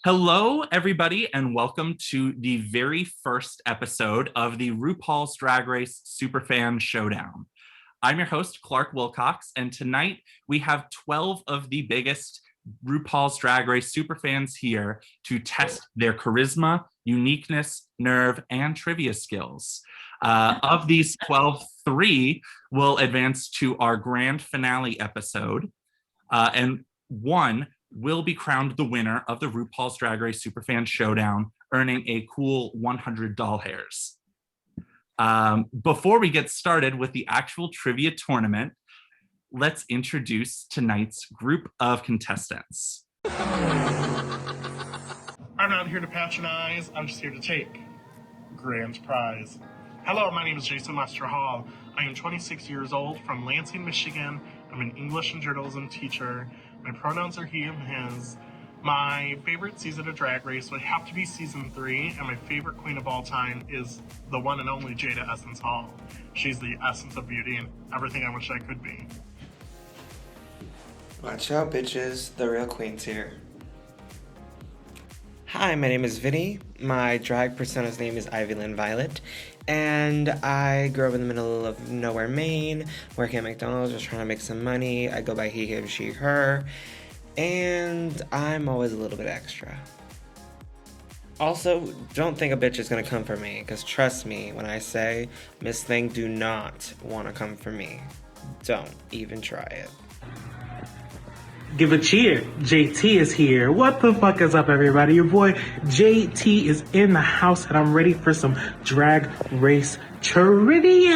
Hello, everybody, and welcome to the very first episode of the RuPaul's Drag Race Superfan Showdown. I'm your host, Clark Wilcox, and tonight we have 12 of the biggest RuPaul's Drag Race superfans here to test their charisma, uniqueness, nerve, and trivia skills. Of these 12, 3 will advance to our grand finale episode, and 1 will be crowned the winner of the RuPaul's Drag Race Superfan Showdown, earning a cool 100 doll hairs. Before we get started with the actual trivia tournament, let's introduce tonight's group of contestants. I'm not here to patronize, I'm just here to take grand prize. Hello, my name is Jason Westra-Hall. I am 26 years old from Lansing, Michigan. I'm an English and journalism teacher. My pronouns are he and his. My favorite season of Drag Race would have to be season 3, and my favorite queen of all time is the one and only Jada Essence Hall. She's the essence of beauty and everything I wish I could be. Watch out, bitches. The real queen's here. Hi, my name is Vinny. My drag persona's name is Ivy-Lynn Violet. And I grew up in the middle of nowhere, Maine, working at McDonald's, just trying to make some money. I go by he, him, she, her. And I'm always a little bit extra. Also, don't think a bitch is gonna come for me, because trust me when I say Miss Thing do not want to come for me. Don't even try it. Give a cheer. JT is here. What the fuck is up, everybody? Your boy JT is in the house, and I'm ready for some Drag Race trivia.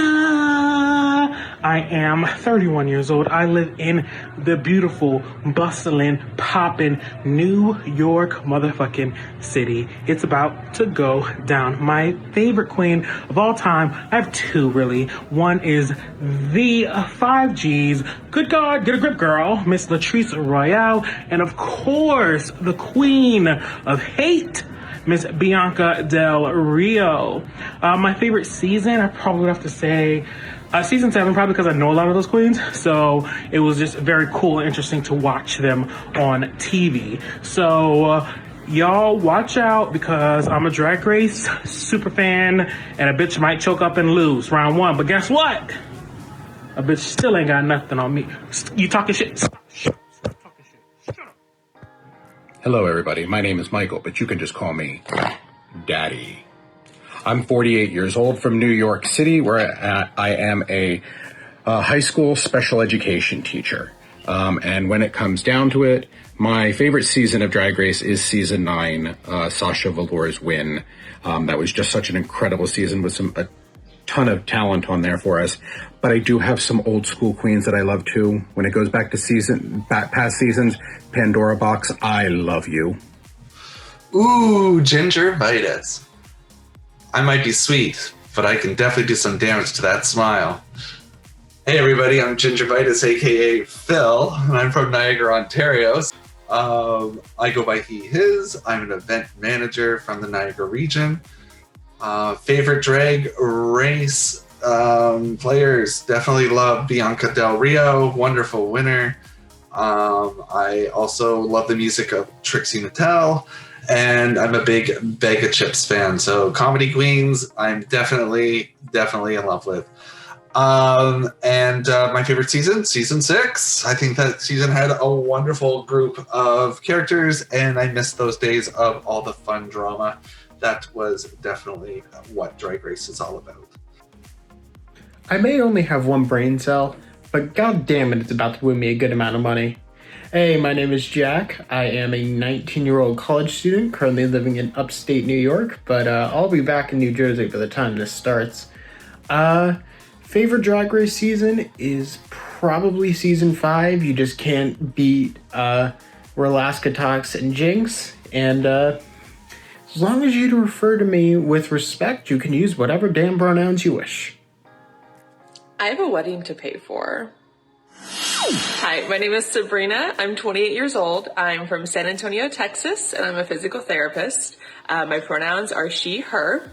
I am 31 years old. I live in the beautiful, bustling, poppin' New York motherfucking city. It's about to go down. My favorite queen of all time, I have 2 really. One is the 5Gs. Good God, get a grip, girl. Miss Latrice Royale. And of course, the queen of hate, Miss Bianca Del Rio. My favorite season, I probably would have to say season 7, probably because I know a lot of those queens. So it was just very cool and interesting to watch them on TV. So y'all watch out, because I'm a Drag Race super fan and a bitch might choke up and lose round 1. But guess what? A bitch still ain't got nothing on me. You talking shit? Stop talking shit. Shut up. Hello, everybody. My name is Michael, but you can just call me Daddy. I'm 48 years old from New York City, where I am a high school special education teacher. And when it comes down to it, my favorite season of Drag Race is season 9, Sasha Velour's win. That was just such an incredible season with a ton of talent on there for us. But I do have some old school queens that I love too. When it goes back to past seasons, Pandora Box, I love you. Ooh, gingivitis. I might be sweet, but I can definitely do some damage to that smile. Hey everybody, I'm Gingivitis, aka Phil, and I'm from Niagara, Ontario. I go by he, his. I'm an event manager from the Niagara region. Favorite Drag Race players, definitely love Bianca Del Rio, wonderful winner. I also love the music of Trixie Mattel. And I'm a big Bag of Chips fan. So comedy queens, I'm definitely in love with. My favorite season 6. I think that season had a wonderful group of characters, and I missed those days of all the fun drama. That was definitely what Drag Race is all about. I may only have 1 brain cell, but god damn it, it's about to win me a good amount of money. Hey, my name is Jack. I am a 19-year-old college student currently living in upstate New York, but I'll be back in New Jersey by the time this starts. Favorite Drag Race season is probably season 5. You just can't beat Relaska Tox and Jinx. And as long as you refer to me with respect, you can use whatever damn pronouns you wish. I have a wedding to pay for. Hi, my name is Sabrina. I'm 28 years old. I'm from San Antonio, Texas, and I'm a physical therapist. My pronouns are she, her.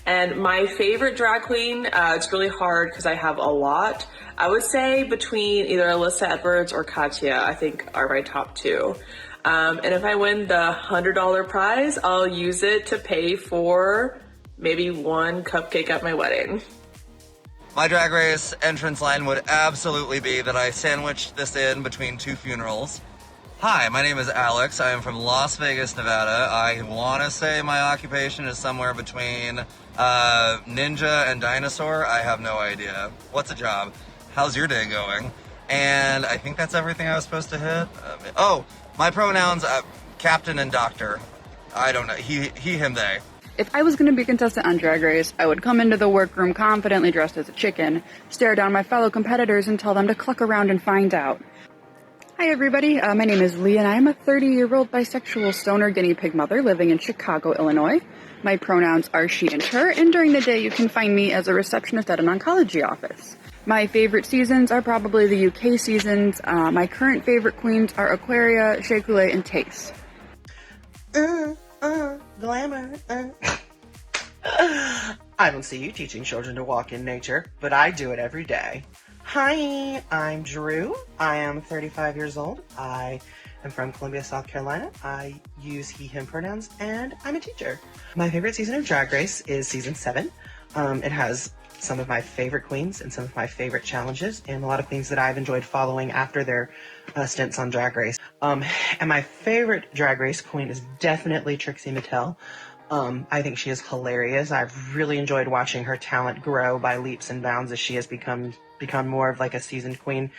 And my favorite drag queen, it's really hard because I have a lot. I would say between either Alyssa Edwards or Katya, I think are my top 2. And if I win the $100 prize, I'll use it to pay for maybe one cupcake at my wedding. My Drag Race entrance line would absolutely be that I sandwiched this in between two funerals. Hi, my name is Alex. I am from Las Vegas, Nevada. I want to say my occupation is somewhere between ninja and dinosaur. I have no idea. What's a job? How's your day going? And I think that's everything I was supposed to hit. My pronouns, captain and doctor. I don't know. He, him, they. If I was going to be a contestant on Drag Race, I would come into the workroom confidently dressed as a chicken, stare down my fellow competitors and tell them to cluck around and find out. Hi everybody, my name is Leigh and I am a 30-year-old bisexual stoner guinea pig mother living in Chicago, Illinois. My pronouns are she and her, and during the day you can find me as a receptionist at an oncology office. My favorite seasons are probably the UK seasons. My current favorite queens are Aquaria, Shea Coulee, and Taste. Glamour. I don't see you teaching children to walk in nature, but I do it every day. Hi, I'm Drew. I am 35 years old. I am from Columbia, South Carolina. I use he, him pronouns, and I'm a teacher. My favorite season of Drag Race is season 7. It has some of my favorite queens and some of my favorite challenges, and a lot of queens that I've enjoyed following after their stints on Drag Race. And my favorite Drag Race queen is definitely Trixie Mattel. I think she is hilarious. I've really enjoyed watching her talent grow by leaps and bounds as she has become more of like a seasoned queen.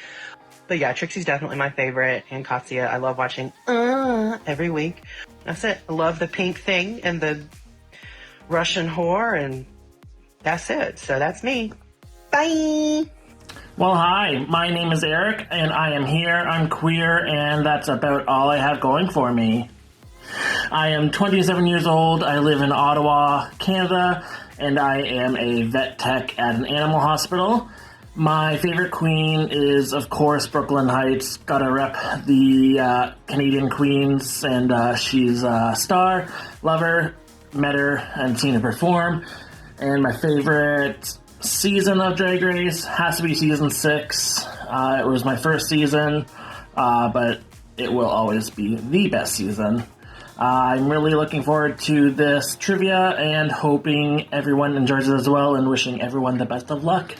But yeah, Trixie's definitely my favorite, and Katya, I love watching every week. That's it. I love the pink thing and the Russian whore, and that's it. So that's me. Bye! Well, hi, my name is Erik, and I am here, I'm queer, and that's about all I have going for me. I am 27 years old, I live in Ottawa, Canada, and I am a vet tech at an animal hospital. My favorite queen is, of course, Brooklyn Heights. Gotta rep the Canadian queens, and she's a star. Love her, met her, and seen her perform. And my favorite season of Drag Race has to be season 6. It was my first season, but it will always be the best season. I'm really looking forward to this trivia and hoping everyone enjoys it as well, and wishing everyone the best of luck.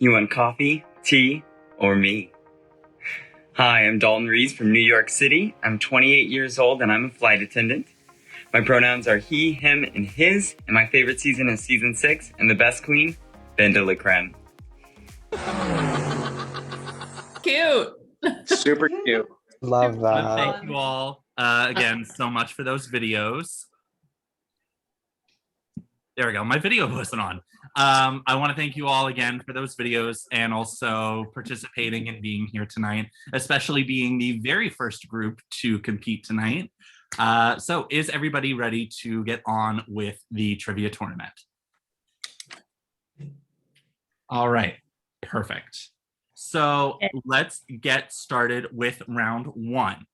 You want coffee, tea, or me? Hi, I'm Dalton Reeves from New York City. I'm 28 years old and I'm a flight attendant. My pronouns are he, him, and his, and my favorite season is season 6, and the best queen, Ben de la Creme. Cute. Super cute. Love that. Thank you all again so much for those videos. There we go. My video wasn't on. I want to thank you all again for those videos and also participating and being here tonight, especially being the very first group to compete tonight. So is everybody ready to get on with the trivia tournament? All right, perfect. So let's get started with round 1.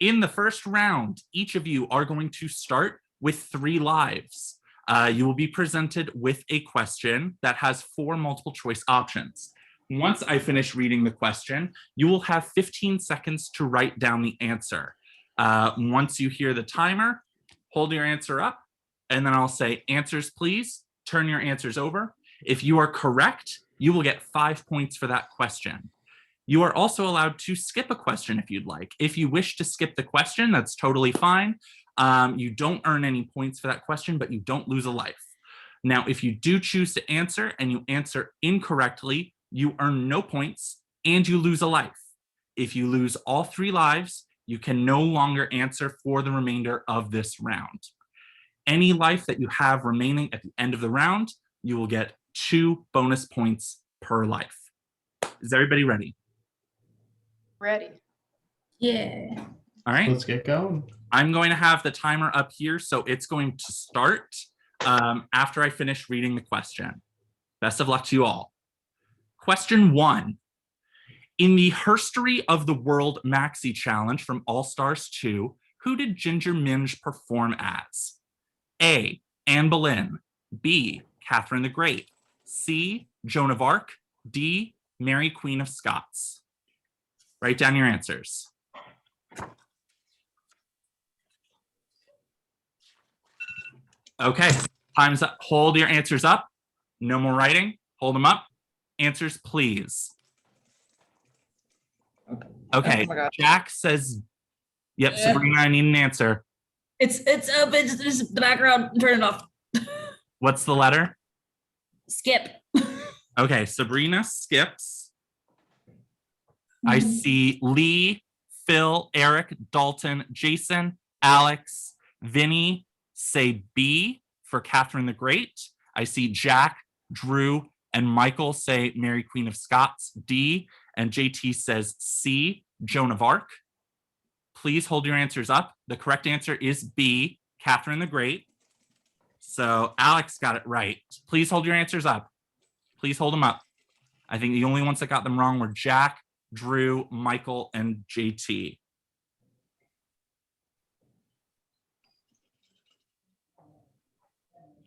In the first round, each of you are going to start with 3 lives. You will be presented with a question that has 4 multiple choice options. Once I finish reading the question, you will have 15 seconds to write down the answer. Once you hear the timer, hold your answer up, and then I'll say, answers please, turn your answers over. If you are correct, you will get 5 points for that question. You are also allowed to skip a question if you'd like. If you wish to skip the question, that's totally fine. You don't earn any points for that question, but you don't lose a life. Now, if you do choose to answer and you answer incorrectly, you earn no points and you lose a life. If you lose all 3 lives, you can no longer answer for the remainder of this round. Any life that you have remaining at the end of the round, you will get 2 bonus points per life. Is everybody ready? Ready. Yeah. All right. Let's get going. I'm going to have the timer up here, so it's going to start after I finish reading the question. Best of luck to you all. Question 1. In the Herstory of the World Maxi Challenge from All Stars 2, who did Ginger Minge perform as? A. Anne Boleyn. B. Catherine the Great. C. Joan of Arc. D. Mary Queen of Scots. Write down your answers. Okay, time's up. Hold your answers up. No more writing. Hold them up. Answers, please. Okay, Oh my God. Jack says, yep, Sabrina, I need an answer. It's just the background. Turn it off. What's the letter? Skip. Okay, Sabrina skips. I see Leigh, Phil, Erik, Dalton, Jason, Alex, Vinny say B for Catherine the Great. I see Jack, Drew, and Michael say Mary Queen of Scots, D, and JT says C, Joan of Arc. Please hold your answers up. The correct answer is B, Catherine the Great. So Alex got it right. Please hold your answers up. Please hold them up. I think the only ones that got them wrong were Jack, Drew, Michael, and JT.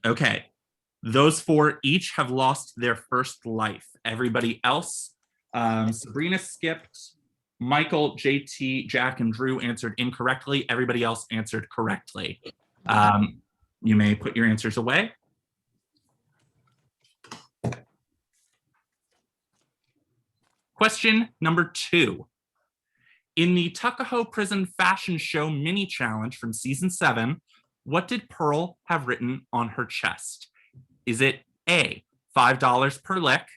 Okay, those four each have lost their first life. Everybody else, Sabrina skipped, Michael, JT, Jack, and Drew answered incorrectly. Everybody else answered correctly. You may put your answers away. Question number 2. In the Tuckahoe Prison Fashion Show mini challenge from season 7, what did Pearl have written on her chest? Is it A, $5 per lick,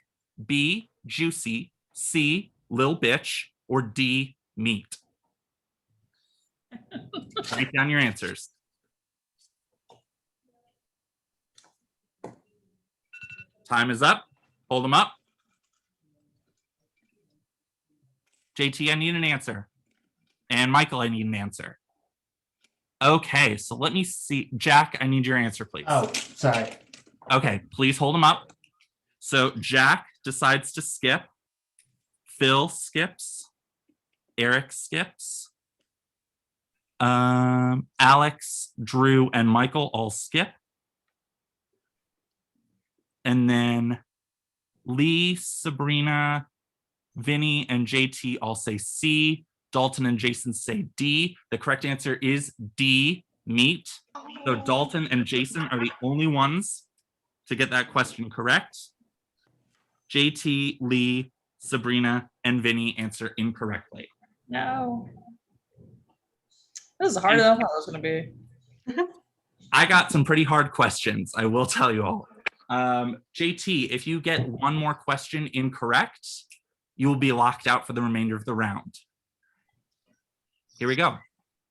B, juicy, C, lil bitch, or D, meat? Write down your answers. Time is up. Hold them up. JT, I need an answer. And Michael, I need an answer. Okay, so let me see. Jack, I need your answer, please. Oh, sorry. Okay, please hold them up. So Jack decides to skip. Phil skips. Erik skips. Alex, Drew, and Michael all skip. And then Leigh, Sabrina, Vinny, and JT all say C. Dalton and Jason say D. The correct answer is D, meat. So Dalton and Jason are the only ones to get that question correct. JT, Leigh, Sabrina, and Vinny answer incorrectly. No. This is harder than I thought it was going to be. I got some pretty hard questions, I will tell you all. JT, if you get one more question incorrect, you will be locked out for the remainder of the round. Here we go.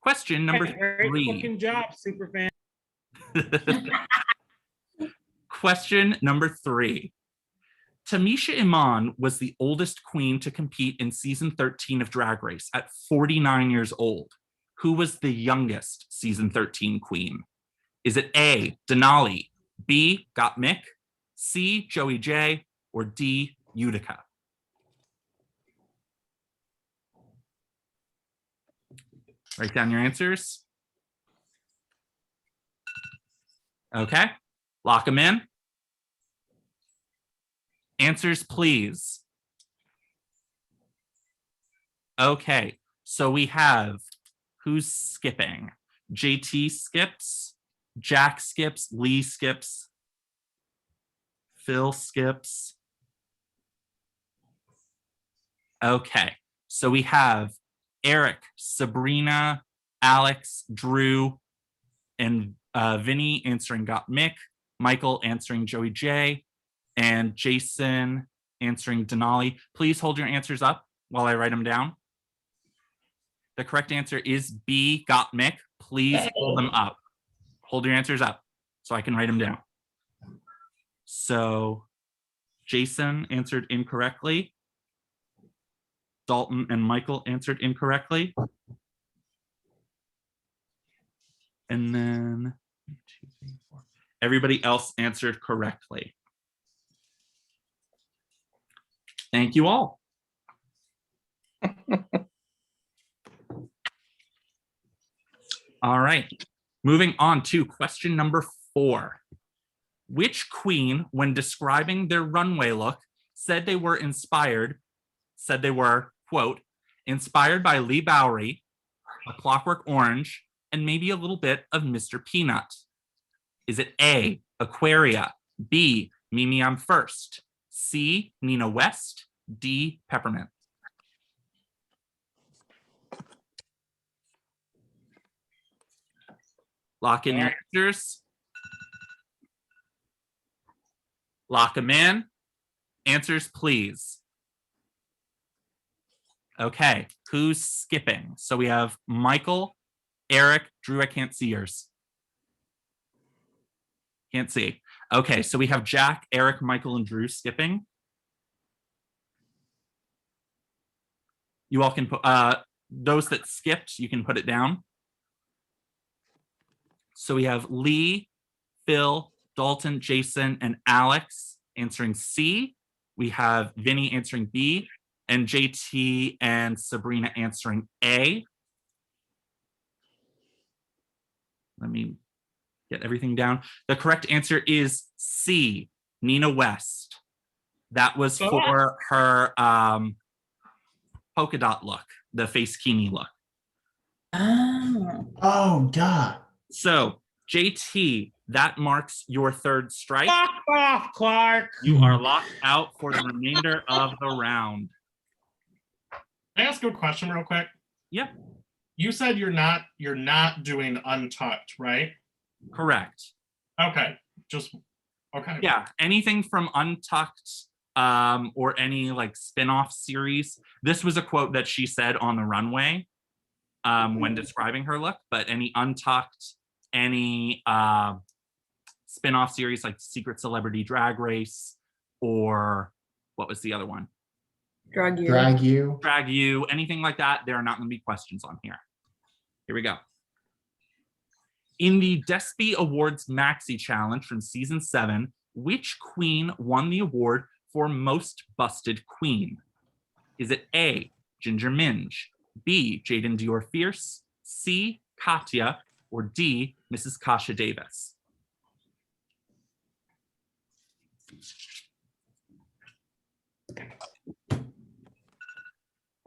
Question number 3. Great fucking job, Superfan. Question number 3. Tamisha Iman was the oldest queen to compete in season 13 of Drag Race at 49 years old. Who was the youngest season 13 queen? Is it A, Denali, B, Gottmik, C, Joey J, or D, Utica? Write down your answers. Okay, lock them in. Answers, please. Okay, so we have who's skipping? JT skips, Jack skips, Leigh skips, Phil skips. Okay, so we have Erik, Sabrina, Alex, Drew, and Vinny answering Gottmik, Michael answering Joey J, and Jason answering Denali. Please hold your answers up while I write them down. The correct answer is B, Gottmik. Please hold them up. Hold your answers up so I can write them down. So Jason answered incorrectly. Dalton and Michael answered incorrectly. And then 1, 2, 3, 4. Everybody else answered correctly. Thank you all. All right, moving on to question number 4. Which queen, when describing their runway look, said they were, quote, inspired by Lee Bowery, A Clockwork Orange, and maybe a little bit of Mr. Peanut? Is it A, Aquaria, B, Mimi I'm First, C, Nina West, D, Peppermint? Lock in your answers. Lock them in. Answers, please. Okay, who's skipping? So we have Michael, Erik, Drew, I can't see yours. Can't see. Okay, so we have Jack, Erik, Michael, and Drew skipping. You all can put, those that skipped, you can put it down. So we have Leigh, Phil, Dalton, Jason, and Alex answering C. We have Vinny answering B, and JT and Sabrina answering A. Let me get everything down. The correct answer is C, Nina West. That was for her polka dot look, the face kini look. Oh, duh. So, JT, that marks your third strike. Fuck off, Clark. You are locked out for the remainder of the round. Can I ask you a question real quick? Yep. You said you're not doing Untucked, right? Correct. Okay. Okay. Yeah, anything from Untucked or any like spin-off series. This was a quote that she said on the runway when describing her look, but any Untucked, any spin-off series like Secret Celebrity Drag Race, or what was the other one? Drag You, anything like that, there are not going to be questions on here. Here we go. In the Despy Awards Maxi Challenge from season 7, which queen won the award for most busted queen? Is it A, Ginger Minge, B, Jaden Dior Fierce, C, Katya, or D, Mrs. Kasha Davis? All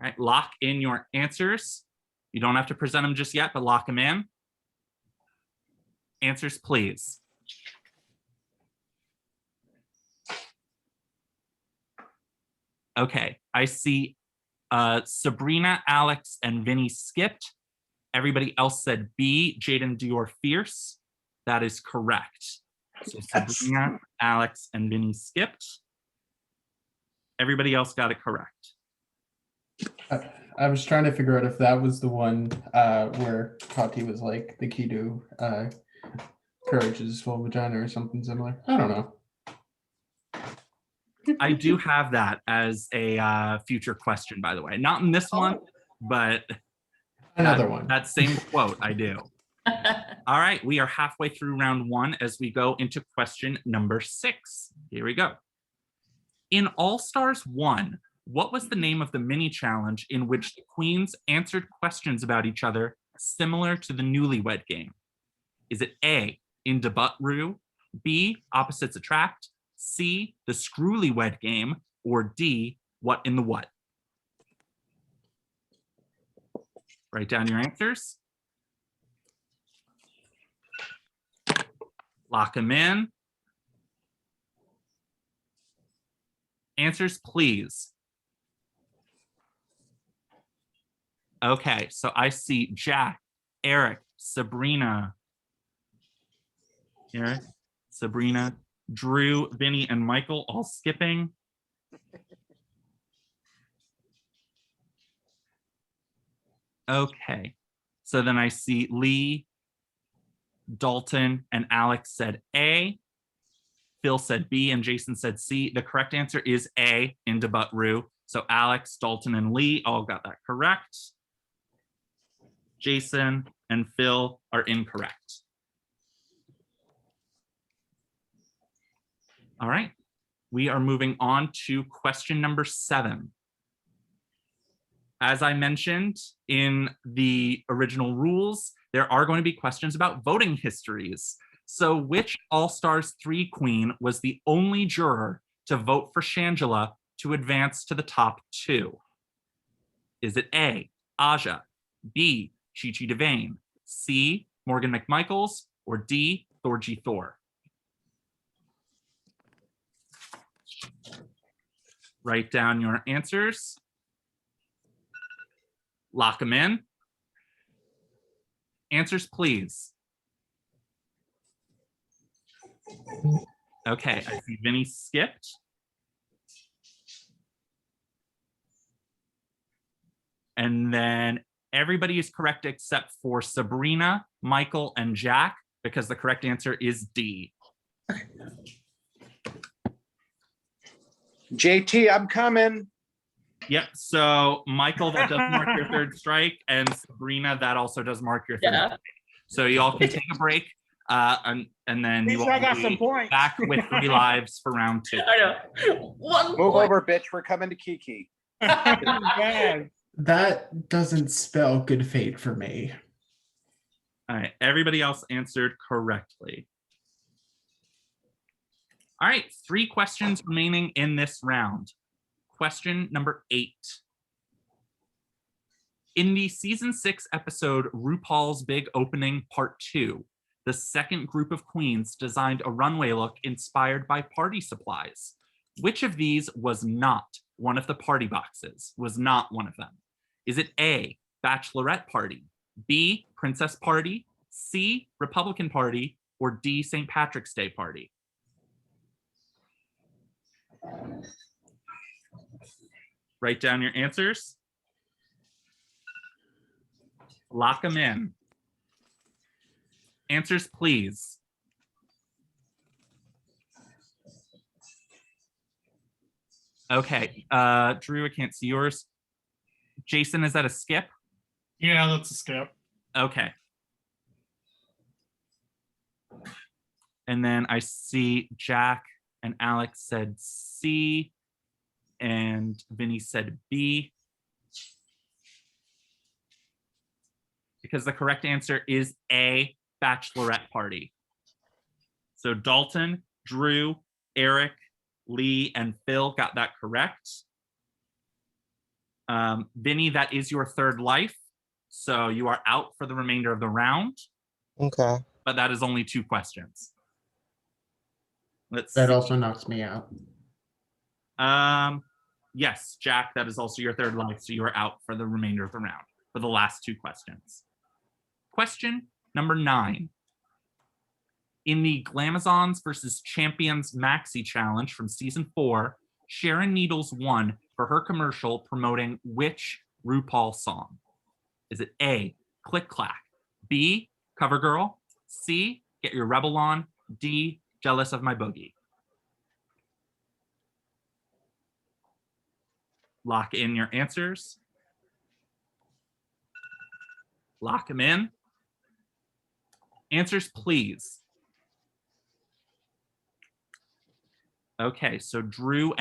right, lock in your answers. You don't have to present them just yet, but lock them in. Answers, please. Okay, I see Sabrina, Alex, and Vinny skipped. Everybody else said B, Jaden Dior Fierce. That is correct. So Sabrina, Alex, and Vinny skipped. Everybody else got it correct. I was trying to figure out if that was the one where Tati was like, the key to courage is full vagina or something similar. I don't know. I do have that as a future question, by the way. Not in this one, but another one. That same quote, I do. All right, we are halfway through round 1 as we go into question number 6. Here we go. In All Stars 1, what was the name of the mini challenge in which the queens answered questions about each other similar to the Newlywed Game? Is it A, In Da Butt Roo, B, Opposites Attract, C, the Screwlywed Game, or D, What in the What? Write down your answers. Lock them in. Answers, please. Okay, so I see Jack, Erik, Sabrina, Drew, Vinny, and Michael all skipping. Okay, so then I see Leigh, Dalton, and Alex said A. Phil said B, and Jason said C. The correct answer is A, In Da Butt Roo. So Alex, Dalton, and Leigh all got that correct. Jason and Phil are incorrect. All right, we are moving on to question number 7. As I mentioned in the original rules, there are going to be questions about voting histories. So which All Stars 3 queen was the only juror to vote for Shangela to advance to the top 2? Is it A, Aja, B, Chi-Chi DeVane, C, Morgan McMichaels, or D, Thorgy Thor? Write down your answers. Lock them in. Answers, please. Okay, I see Vinny skipped. And then everybody is correct except for Sabrina, Michael, and Jack, because the correct answer is D. JT, I'm coming. Yep, so Michael, that does mark your third strike, and Sabrina, that also does mark your third strike. So you all can take a break, and then you all I got will some be points. back with 3 lives for round 2. I know. Move over, bitch. We're coming to Kiki. That doesn't spell good fate for me. All right, everybody else answered correctly. All right, 3 questions remaining in this round. Question number 8. In the season 6 episode RuPaul's Big Opening Part 2, the second group of queens designed a runway look inspired by party supplies. Which of these was not one of the party boxes? Was not one of them? Is it A, Bachelorette Party, B, Princess Party, C, Republican Party, or D, St. Patrick's Day Party? Write down your answers. Lock them in. Answers, please. Okay, Drew, I can't see yours. Jason, is that a skip? Yeah, that's a skip. Okay. And then I see Jack and Alex said C, and Vinny said B. Because the correct answer is A, Bachelorette Party. So Dalton, Drew, Erik, Leigh, and Phil got that correct. Vinny, that is your third life. So you are out for the remainder of the round. Okay. But that is only 2 questions. Let's That see. also knocks me out. Yes, Jack, that is also your third life. So you are out for the remainder of the round for the last 2 questions. Question number 9. In the Glamazons versus Champions Maxi Challenge from season 4, Sharon Needles won for her commercial promoting which RuPaul song? Is it A, Click Clack, B, Cover Girl, C, Get Your Rebel On, D, Jealous of My Boogie? Lock in your answers. Lock them in. Answers, please. Okay, so Drew,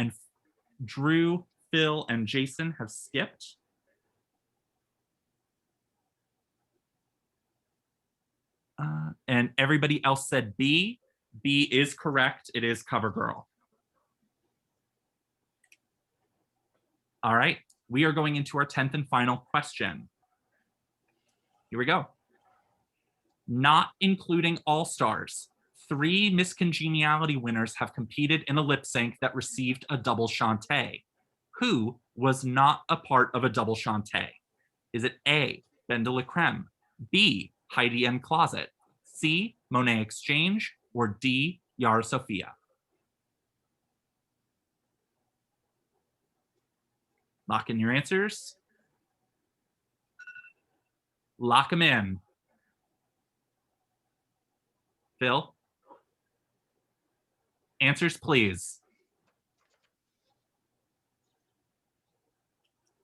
Phil, and Jason have skipped. And everybody else said B. B is correct. It is Cover Girl. All right, we are going into our 10th and final question. Here we go. Not including All-Stars, 3 Miss Congeniality winners have competed in a lip sync that received a double Shantae. Who was not a part of a double Shantae? Is it A, Ben de la Creme, B, Heidi N Closet, C, Monet Exchange, or D, Yara Sofia? Lock in your answers. Lock them in. Phil? Answers, please.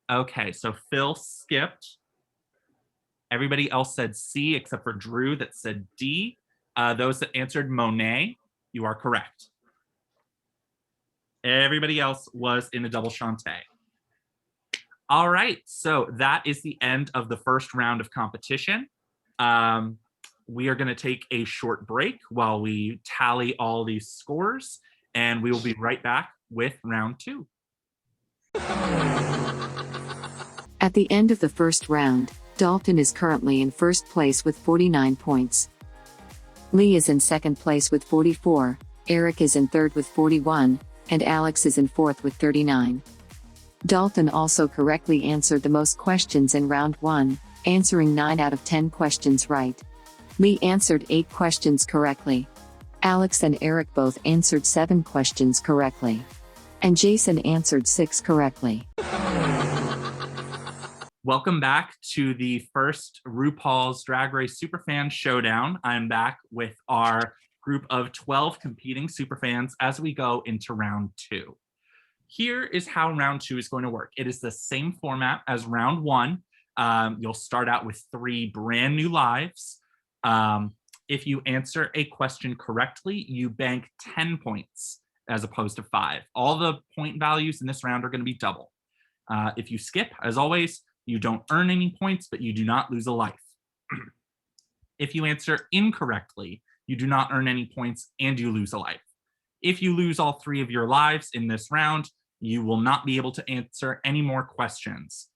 Okay, so Phil skipped. Everybody else said C except for Drew that said D. Those that answered Monet, you are correct. Everybody else was in a double Shantae. All right, so that is the end of the first round of competition. We are going to take a short break while we tally all these scores, and we will be right back with round 2. At the end of the first round, Dalton is currently in first place with 49 points. Leigh is in second place with 44, Erik is in third with 41, and Alex is in fourth with 39. Dalton also correctly answered the most questions in round 1, answering 9 out of 10 questions right. Leigh answered 8 questions correctly. Alex and Erik both answered 7 questions correctly. And Jason answered 6 correctly. Welcome back to the first RuPaul's Drag Race Superfan Showdown. I'm back with our group of 12 competing superfans as we go into round 2. Here is how round 2 is going to work. It is the same format as round 1. You'll start out with 3 brand new lives. If you answer a question correctly, you bank 10 points as opposed to 5. All the point values in this round are going to be double. If you skip, as always, you don't earn any points, but you do not lose a life. If you answer incorrectly, you do not earn any points and you lose a life. If you lose all 3 of your lives in this round, you will not be able to answer any more questions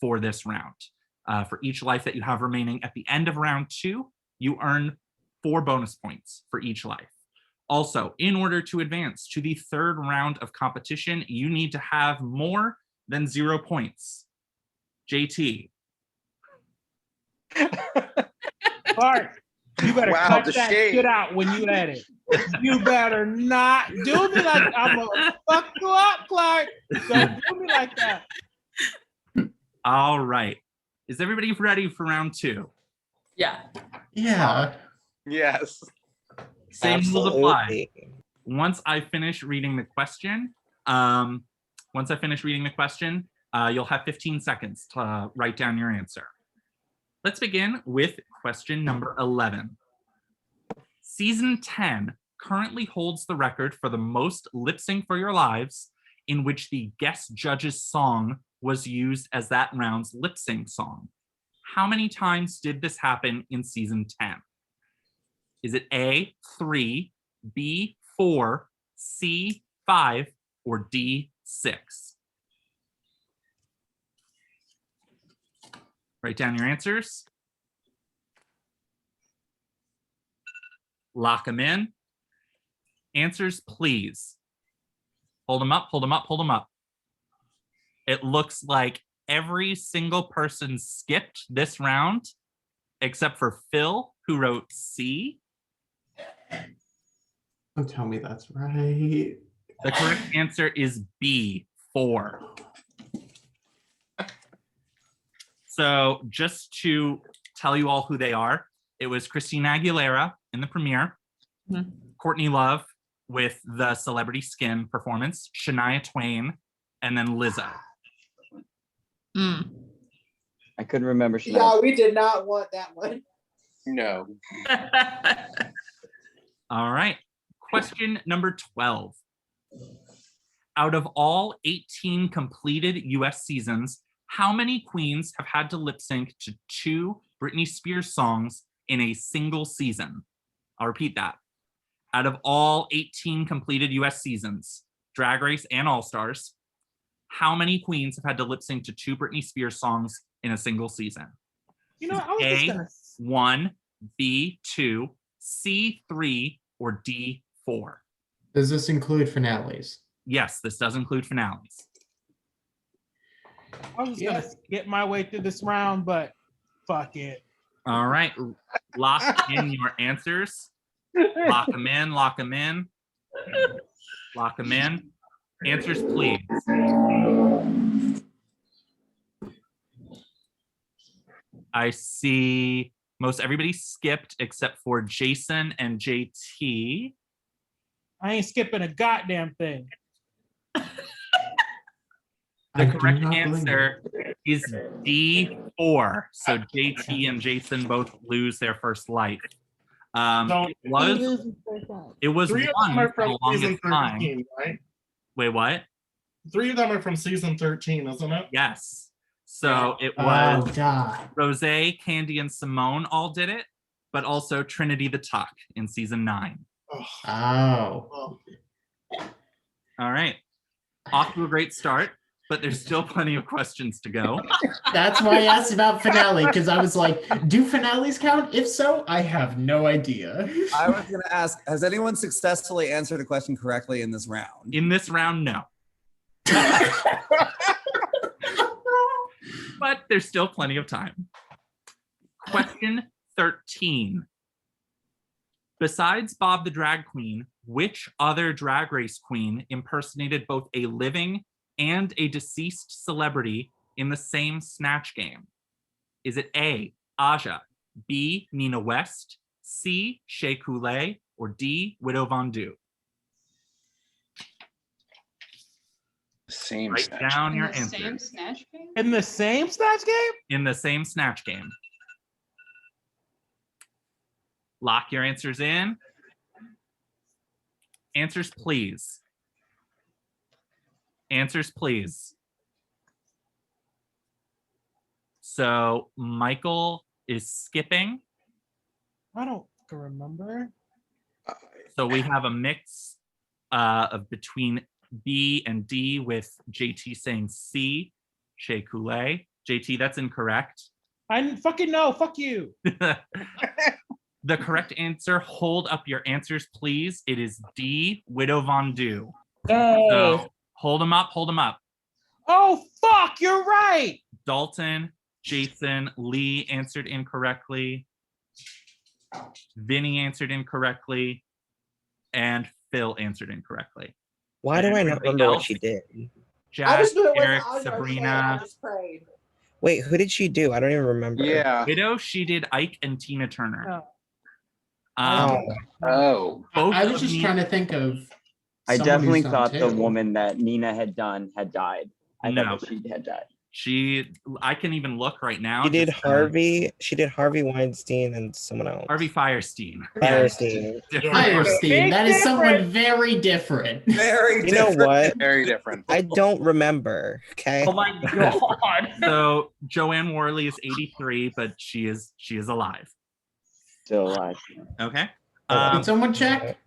for this round. For each life that you have remaining at the end of round 2, you earn 4 bonus points for each life. Also, in order to advance to the 3rd round of competition, you need to have more than 0 points. JT. Clark, you better cut that shit out when you edit. You better not do me like I'm gonna fuck you up, Clark. Don't do me like that. All right. Is everybody ready for round 2? Yeah. Yeah. Yes. Same rules apply. Once I finish reading the question, you'll have 15 seconds to write down your answer. Let's begin with question number 11. Season 10 currently holds the record for the most lip sync for your lives in which the guest judge's song was used as that round's lip sync song. How many times did this happen in season 10? Is it A, 3, B, 4, C, 5, or D, 6? Write down your answers. Lock them in. Answers, please. Hold them up, hold them up, hold them up. It looks like every single person skipped this round except for Phil, who wrote C. Don't tell me that's right. The correct answer is B, 4. So just to tell you all who they are, it was Christina Aguilera in the premiere, Courtney Love with the Celebrity Skin performance, Shania Twain, and then Lizzo. I couldn't remember. Yeah, we did not want that one. No. All right. Question number 12. Out of all 18 completed US seasons, how many queens have had to lip sync to 2 Britney Spears songs in a single season? I'll repeat that. Out of all 18 completed US seasons, Drag Race and All Stars, how many queens have had to lip sync to 2 Britney Spears songs in a single season? You know, I was just gonna... A1, B2, C3, or D4? Does this include finales? Yes, this does include finales. I was gonna skip my way through this round, but fuck it. All right, lock in your answers. Lock them in, lock them in. Lock them in. Answers, please. I see most everybody skipped except for Jason and JT. I ain't skipping a goddamn thing. The correct answer is D4. So JT and Jason both lose their first life. It was 3 of one them are for the from season longest time. 13, right? Wait, what? 3 of them are from season 13, isn't it? Yes. So it was Rosé, Candy, and Simone all did it, but also Trinity the Tuck in season 9. Oh. All right. Off to a great start. but there's still plenty of questions to go. That's why I asked about finale, because I was like, do finales count? If so, I have no idea. I was going to ask, has anyone successfully answered a question correctly in this round? In this round, no. But there's still plenty of time. Question 13. Besides Bob the Drag Queen, which other Drag Race queen impersonated both a living and a deceased celebrity in the same Snatch game? Is it A, Aja, B, Nina West, C, Shea Coulee, or D, Widow Von Du? Same Write Snatch down game. your In the same answers. Snatch game? In the same Snatch game? In the same Snatch game. Lock your answers in. Answers, please. Answers, please. So Michael is skipping. I don't remember. So we have a mix of between B and D, with JT saying C, Shea Coulee. JT, that's incorrect. I didn't fucking know. Fuck you. The correct answer, hold up your answers, please. It is D, Widow Von Du. So hold them up, hold them up. Oh, fuck, you're right. Dalton, Jason, Leigh answered incorrectly. Vinny answered incorrectly. And Phil answered incorrectly. Why do I not remember what she did? Jack, just knew it wasn't Erik, Aja or Shea, Sabrina. I just prayed. Wait, who did she do? I don't even remember. Widow, she did Ike and Tina Turner. Oh. I was just trying to think of. I someone definitely who's done thought the too. woman that Nina had done had died. I No. thought that she had died. I can even look right now. She did just, Harvey. She did Harvey Weinstein and someone else. Harvey Firestein. Firestein. Firestein. That is someone very different. You know what? Very different. I don't remember. Okay. Oh my god. So Joanne Worley is 83, but she is alive. Still alive. Okay. Did someone check?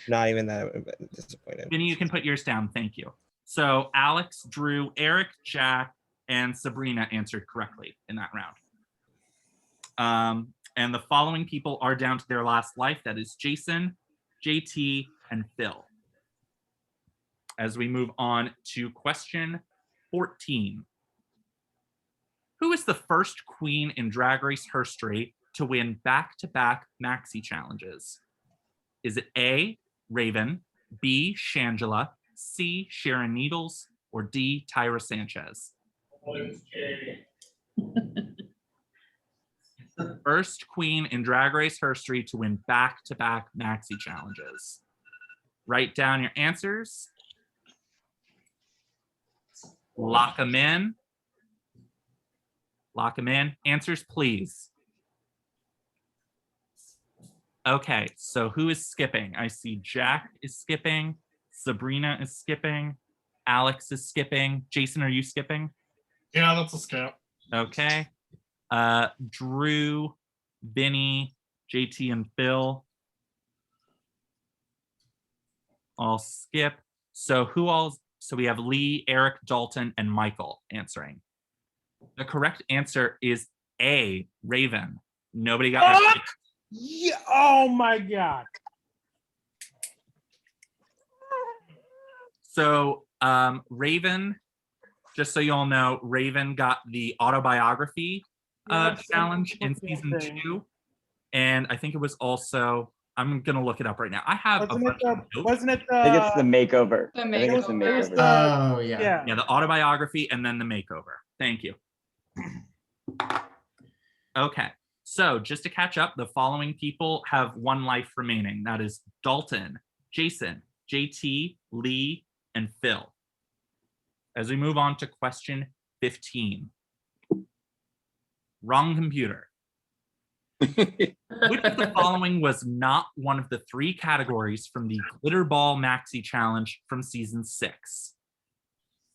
Not even that disappointed. Vinny, you can put yours down. Thank you. So Alex, Drew, Eric, Jack, and Sabrina answered correctly in that round. And the following people are down to their last life. That is Jason, JT, and Phil. As we move on to question 14. Who is the first queen in Drag Race history to win back-to-back maxi challenges? Is it A, Raven, B, Shangela, C, Sharon Needles, or D, Tyra Sanchez? First queen in Drag Race history to win back-to-back maxi challenges. Write down your answers. Lock them in. Lock them in. Answers, please. Okay, so who is skipping? I see Jack is skipping. Sabrina is skipping. Alex is skipping. Jason, are you skipping? Yeah, that's a skip. Okay. Drew, Vinny, JT, and Phil all skip. So so we have Leigh, Eric, Dalton, and Michael answering. The correct answer is A, Raven. Nobody got that right. Yeah. Oh my god. So Raven, just so you all know, Raven got the autobiography challenge in season 2. And I think it was also, I'm going to look it up right now. I have Wasn't it I think it's the makeover. The I think it's the makeover. Oh, yeah. Yeah, the autobiography and then the makeover. Thank you. Okay, so just to catch up, the following people have one life remaining. That is Dalton, Jason, JT, Leigh, and Phil. As we move on to question 15. Wrong computer. Which of the following was not one of the 3 categories from the Glitter Ball Maxi Challenge from season 6?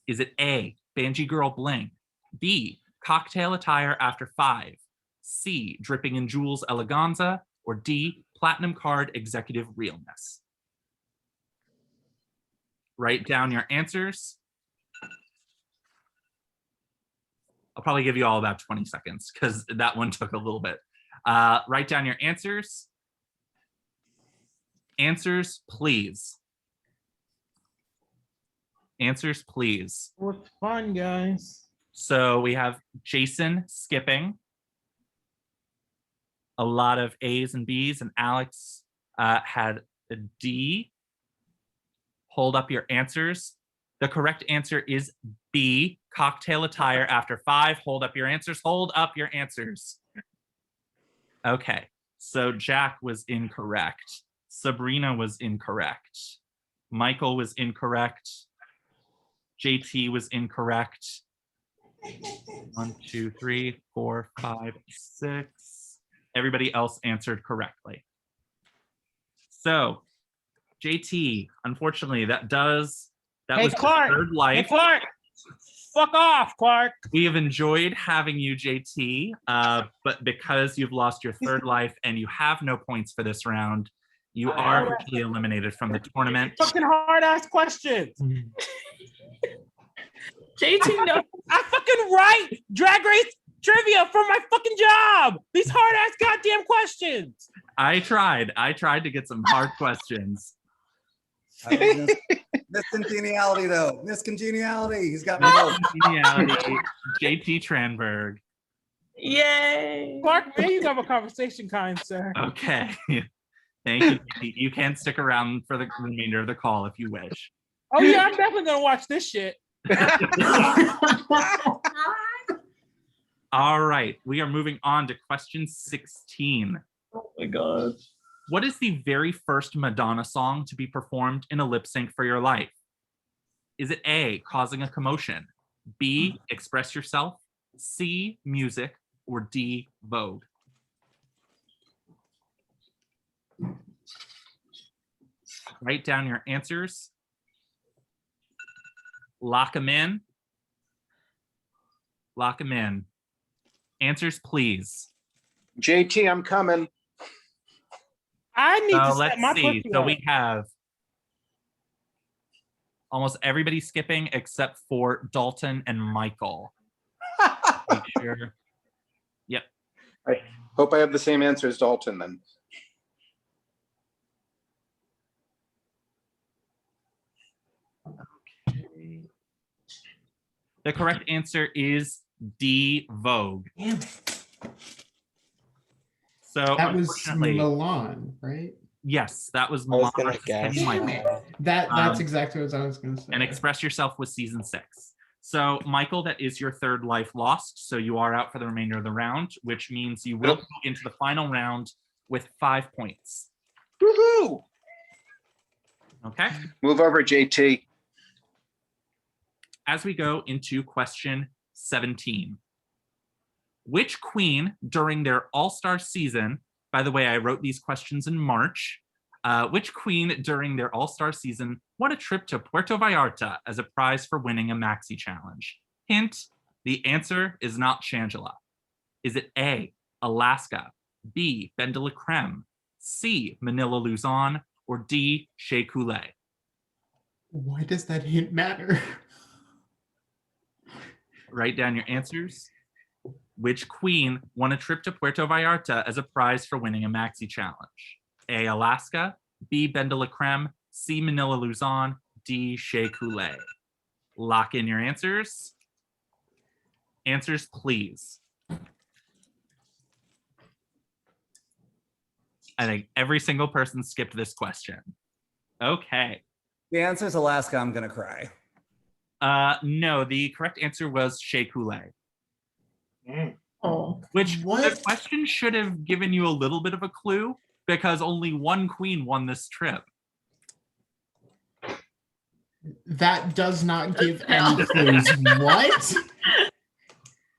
Is it A, Banshee Girl Bling, B, Cocktail Attire After 5, C, Dripping in Jewels Eleganza, or D, Platinum Card Executive Realness? Write down your answers. I'll probably give you all about 20 seconds because that one took a little bit. Write down your answers. Answers, please. Answers, please. What's fun, guys? So we have Jason skipping. A lot of A's and B's, and Alex had a D. Hold up your answers. The correct answer is B, cocktail attire after 5. Hold up your answers. Hold up your answers. Okay, so Jack was incorrect. Sabrina was incorrect. Michael was incorrect. JT was incorrect. 1, 2, 3, 4, 5, 6. Everybody else answered correctly. So, JT, unfortunately, that was Clark. your third life. Hey, Clark. Fuck off, Clark. We have enjoyed having you, JT, but because you've lost your third life and you have no points for this round, you are officially eliminated from the tournament. Fucking hard ass questions. JT, no. I fucking write Drag Race trivia for my fucking job. These hard ass goddamn questions. I tried to get some hard questions. Miscongeniality, though. Miscongeniality. He's got me. Miscongeniality. JT Tranberg. Yay. Clark, may you have a conversation, kind sir. Okay. Thank you. You can stick around for the remainder of the call if you wish. Oh yeah, I'm definitely gonna watch this shit. All right, we are moving on to question 16. Oh my God. What is the very first Madonna song to be performed in a lip sync for your life? Is it A, Causing a Commotion, B, Express Yourself, C, Music, or D, Vogue? Write down your answers. Lock them in. Lock them in. Answers, please. JT, I'm coming. I need to let's set my see. pussy So up. we have almost everybody skipping except for Dalton and Michael. Make sure. Yep. I hope I have the same answer as Dalton then. Okay. The correct answer is D, Vogue. So That was unfortunately, Milan, right? yes, that was I was Milan gonna versus guess. Kenny Michael. That's exactly what I was going to say. And Express Yourself was season 6. So Michael, that is your third life lost. So you are out for the remainder of the round, which means you will go into the final round with 5 points. Woohoo! Okay. Move over, JT. As we go into question 17. Which queen during their All-Star season, by the way, I wrote these questions in March, which queen during their All-Star season won a trip to Puerto Vallarta as a prize for winning a maxi challenge? Hint, the answer is not Shangela. Is it A, Alaska, B, Ben de la Creme, C, Manila Luzon, or D, Shea Coulee? Why does that hint matter? Write down your answers. Which queen won a trip to Puerto Vallarta as a prize for winning a maxi challenge? A, Alaska, B, Ben de la Creme, C, Manila Luzon, D, Shea Coulee. Lock in your answers. Answers, please. I think every single person skipped this question. Okay. The answer is Alaska. I'm going to cry. No, the correct answer was Shea Coulee. Oh. Which the question should have given you a little bit of a clue because only one queen won this trip. That does not give any clues. What?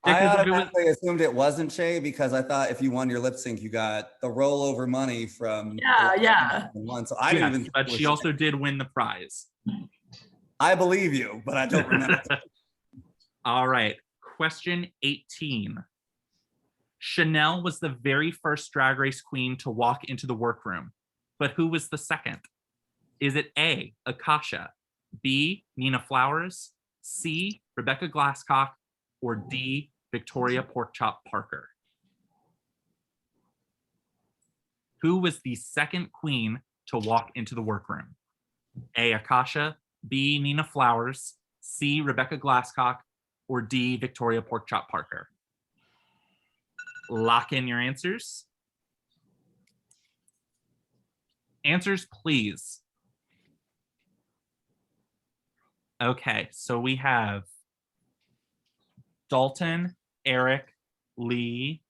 I automatically assumed it wasn't Shay because I thought if you won your lip sync, you got the rollover money from one. So I didn't even. But she also did win the prize. I believe you, but I don't remember. All right, question 18. Chanel was the very first Drag Race queen to walk into the workroom, but who was the second? Is it A, Akasha, B, Nina Flowers, C, Rebecca Glasscock, or D, Victoria Porkchop Parker? Who was the second queen to walk into the workroom? A. Akasha, B. Nina Flowers, C. Rebecca Glasscock, or D. Victoria Porkchop Parker? Lock in your answers. Answers, please. Okay, so we have Dalton, Erik, Leigh,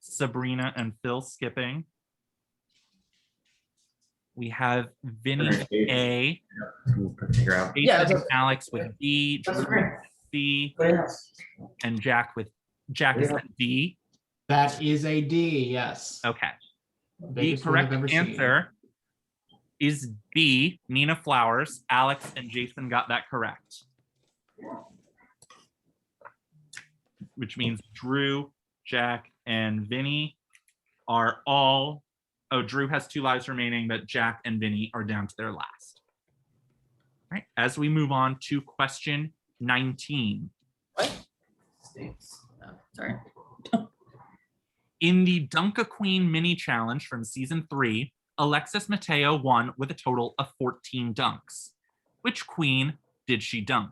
Sabrina, and Phil skipping. We have Vinny with A, Jason and Alex with B, Drew with C, and Jack is that D? That is a D, yes. Okay. The Biggest one I've correct ever seen. answer is B, Nina Flowers. Alex and Jason got that correct. Which means Drew, Jack, and Vinny are all... Oh, Drew has 2 lives remaining, but Jack and Vinny are down to their last. All right, as we move on to question 19. Sorry. In the Dunk a Queen mini challenge from season 3, Alexis Mateo won with a total of 14 dunks. Which queen did she dunk?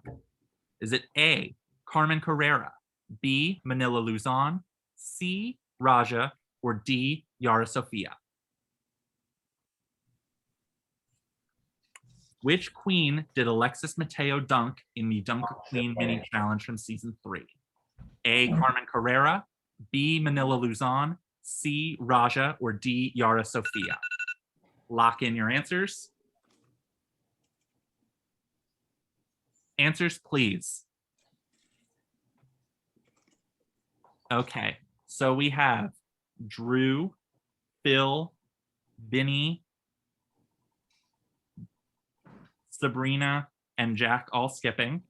Is it A, Carmen Carrera, B, Manila Luzon, C, Raja, or D, Yara Sofia? Which queen did Alexis Mateo dunk in the Dunk a Queen mini challenge from season 3? A, Carmen Carrera, B, Manila Luzon, C, Raja, or D, Yara Sofia? Lock in your answers. Answers, please. Okay, so we have Drew, Phil, Vinny, Sabrina, and Jack all skipping.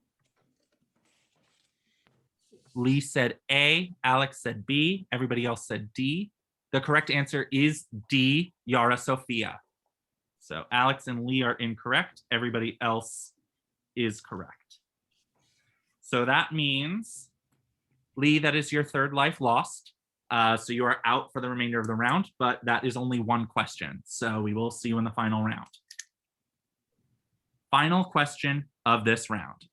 Leigh said A, Alex said B, everybody else said D. The correct answer is D, Yara Sofia. So Alex and Leigh are incorrect. Everybody else is correct. So that means, Leigh, that is your 3rd life lost. So you are out for the remainder of the round, but that is only 1 question. So we will see you in the final round. Final question of this round.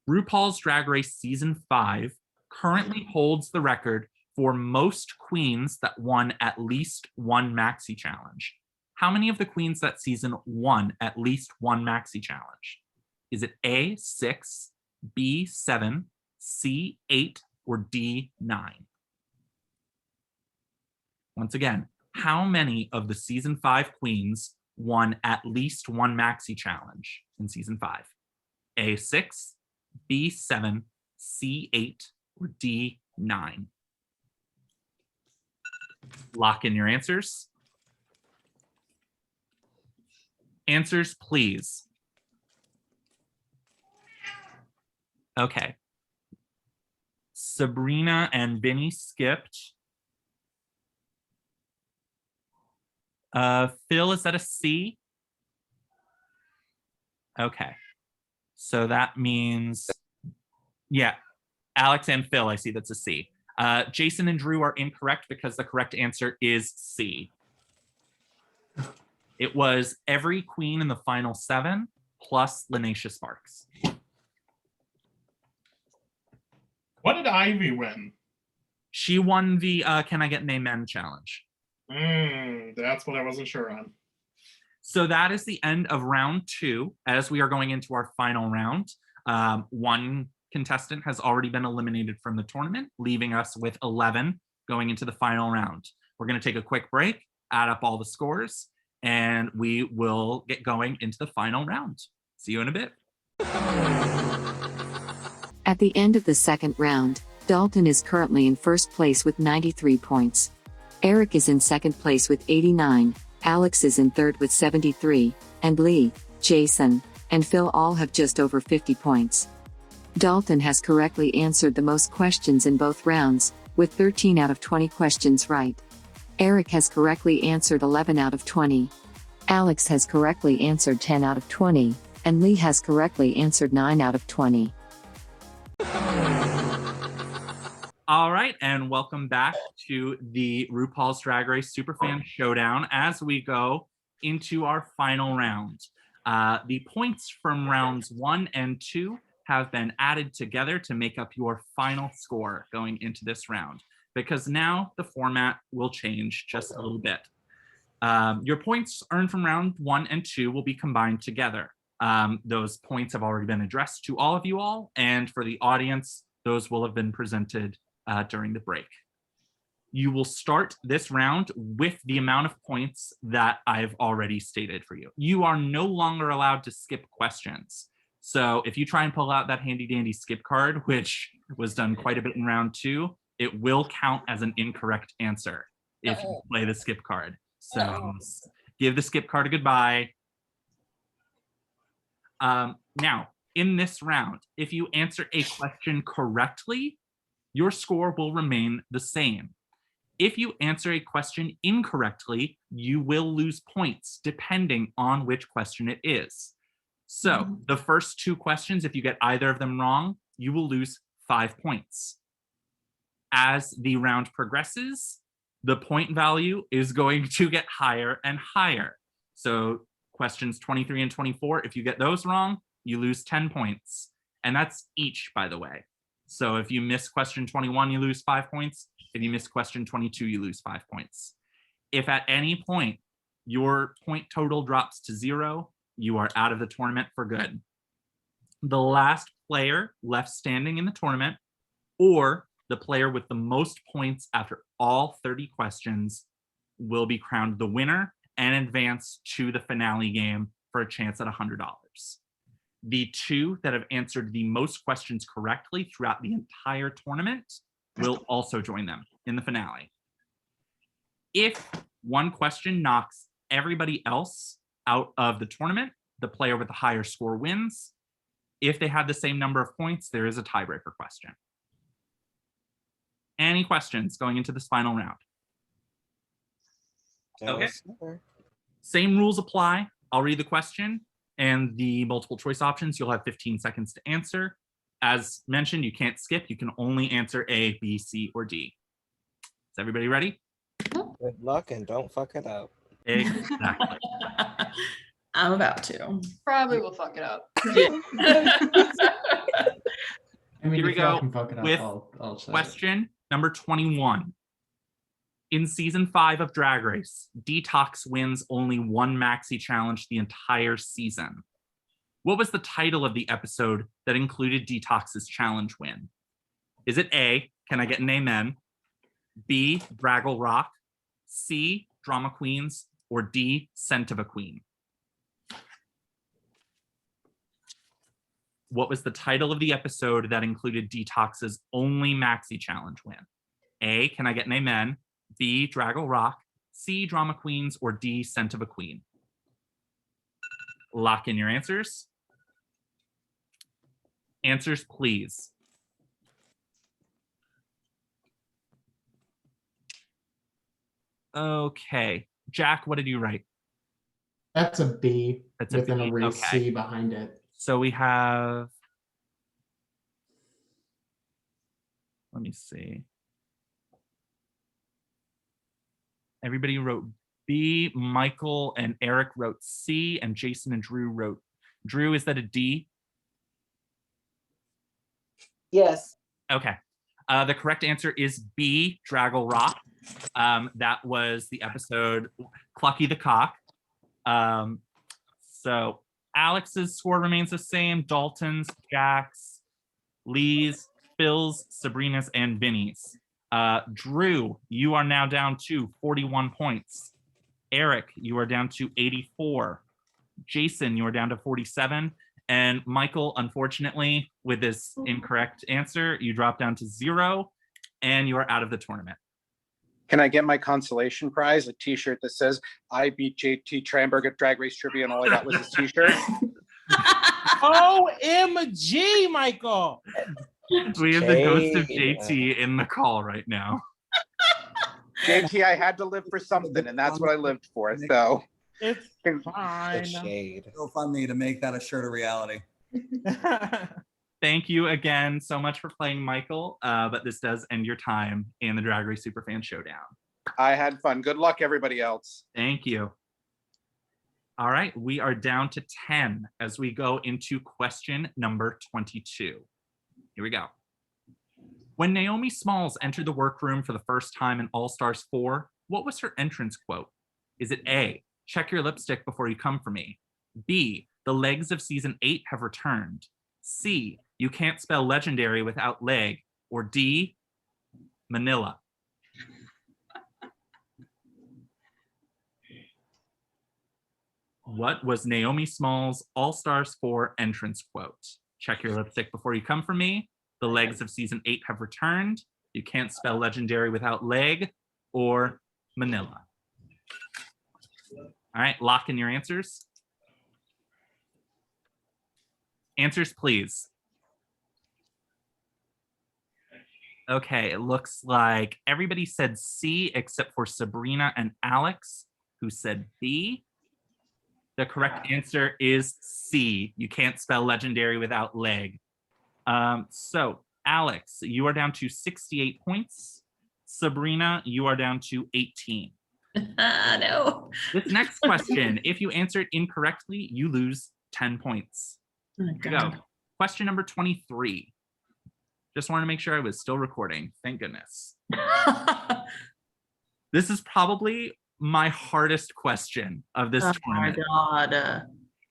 RuPaul's Drag Race Season 5 currently holds the record for most queens that won at least 1 maxi challenge. How many of the queens that season won at least 1 maxi challenge? Is it A, 6, B, 7, C, 8, or D, 9? Once again, how many of the season 5 queens won at least 1 maxi challenge in season 5? A, 6, B, 7, C, 8, or D, 9? Lock in your answers. Answers, please. Okay. Sabrina and Vinny skipped. Phil, is that a C? Okay. So that means, yeah, Alex and Phil, I see that's a C. Jason and Drew are incorrect because the correct answer is C. It was every queen in the final 7 plus Lanacia Sparks. What did Ivy win? She won the Can I Get an Amen challenge. That's what I wasn't sure on. So that is the end of round 2. As we are going into our final round, 1 contestant has already been eliminated from the tournament, leaving us with 11 going into the final round. We're going to take a quick break, add up all the scores, and we will get going into the final round. See you in a bit. At the end of the second round, Dalton is currently in first place with 93 points. Erik is in second place with 89, Alex is in third with 73, and Leigh, Jason, and Phil all have just over 50 points. Dalton has correctly answered the most questions in both rounds, with 13 out of 20 questions right. Erik has correctly answered 11 out of 20. Alex has correctly answered 10 out of 20, and Leigh has correctly answered 9 out of 20. All right, and welcome back to the RuPaul's Drag Race Superfan Showdown as we go into our final round. The points from rounds 1 and 2 have been added together to make up your final score going into this round, because now the format will change just a little bit. Your points earned from round 1 and 2 will be combined together. Those points have already been addressed to all of you all, and for the audience, those will have been presented during the break. You will start this round with the amount of points that I've already stated for you. You are no longer allowed to skip questions. So if you try and pull out that handy dandy skip card, which was done quite a bit in round 2, it will count as an incorrect answer if you play the skip card. So give the skip card a goodbye. Now, in this round, if you answer a question correctly, your score will remain the same. If you answer a question incorrectly, you will lose points depending on which question it is. So the first 2 questions, if you get either of them wrong, you will lose 5 points. As the round progresses, the point value is going to get higher and higher. So questions 23 and 24, if you get those wrong, you lose 10 points. And that's each, by the way. So if you miss question 21, you lose 5 points. If you miss question 22, you lose 5 points. If at any point your point total drops to 0, you are out of the tournament for good. The last player left standing in the tournament, or the player with the most points after all 30 questions, will be crowned the winner and advance to the finale game for a chance at $100. The 2 that have answered the most questions correctly throughout the entire tournament will also join them in the finale. If one question knocks everybody else out of the tournament, the player with the higher score wins. If they have the same number of points, there is a tiebreaker question. Any questions going into this final round? Okay. Same rules apply. I'll read the question and the multiple choice options. You'll have 15 seconds to answer. As mentioned, you can't skip. You can only answer A, B, C, or D. Is everybody ready? Good luck and don't fuck it up. Exactly. I'm about to. Probably will fuck it up. I mean, Here we if y'all go can fuck it up, with I'll say it. question number 21. In season 5 of Drag Race, Detox wins only 1 maxi challenge the entire season. What was the title of the episode that included Detox's challenge win? Is it A, Can I Get an Amen? B, Draggle Rock? C, Drama Queens? Or D, Scent of a Queen? What was the title of the episode that included Detox's only maxi challenge win? A, Can I Get an Amen? B, Draggle Rock? C, Drama Queens? Or D, Scent of a Queen? Lock in your answers. Answers, please. Okay. Jack, what did you write? That's a B. That's with a an B. erased Okay. C behind it. So we have, let me see. Everybody wrote B. Michael and Erik wrote C, and Jason and Drew wrote. Drew, is that a D? Yes. Okay. The correct answer is B, Draggle Rock. That was the episode Clucky the Cock. So Alex's score remains the same. Dalton's, Jack's, Leigh's, Phil's, Sabrina's, and Vinny's. Drew, you are now down to 41 points. Erik, you are down to 84. Jason, you are down to 47. And Michael, unfortunately, with this incorrect answer, you drop down to 0, and you are out of the tournament. Can I get my consolation prize? A T-shirt that says "I beat JT Tranberg at Drag Race Trivia," and all I got was his T-shirt. OMG, Michael! We have the ghost of JT in the call right now. JT, I had to live for something, and that's what I lived for. So it's fine. So fun me to make that a shirt a reality. Thank you again so much for playing Michael, but this does end your time in the Drag Race Superfan Showdown. I had fun. Good luck, everybody else. Thank you. All right, we are down to 10 as we go into question number 22. Here we go. When Naomi Smalls entered the workroom for the first time in All Stars 4, what was her entrance quote? Is it A, check your lipstick before you come for me? B, the legs of season 8 have returned? C, you can't spell legendary without leg? Or D, Manila? What was Naomi Smalls' All Stars 4 entrance quote? Check your lipstick before you come for me. The legs of season 8 have returned. You can't spell legendary without leg, or Manila. All right, lock in your answers. Answers, please. Okay, it looks like everybody said C except for Sabrina and Alex, who said B. The correct answer is C. You can't spell legendary without leg. So, Alex, you are down to 68 points. Sabrina, you are down to 18. No. This next question, if you answer it incorrectly, you lose 10 points. Oh, Here we go. Question number 23. Just wanted to make sure I was still recording. Thank goodness. This is probably my hardest question of this tournament. Oh my God.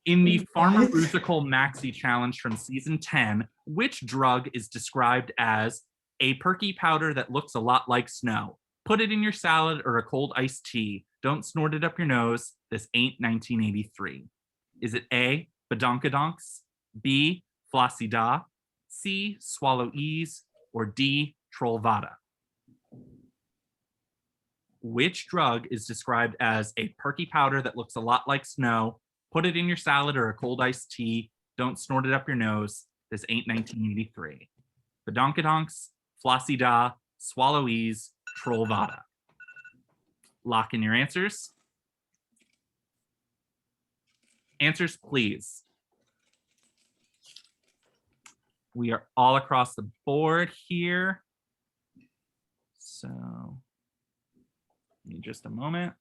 In the Pharmaceutical Maxi Challenge from season 10, which drug is described as a perky powder that looks a lot like snow? Put it in your salad or a cold iced tea. Don't snort it up your nose. This ain't 1983. Is it A, badonkadonks, B, flossy da, C, swallow ease, or D, trollvada? Which drug is described as a perky powder that looks a lot like snow? Put it in your salad or a cold iced tea. Don't snort it up your nose. This ain't 1983. Badonkadonks, flossy da, swallow ease, trollvada. Lock in your answers. Answers, please. We are all across the board here. So, give me just a moment.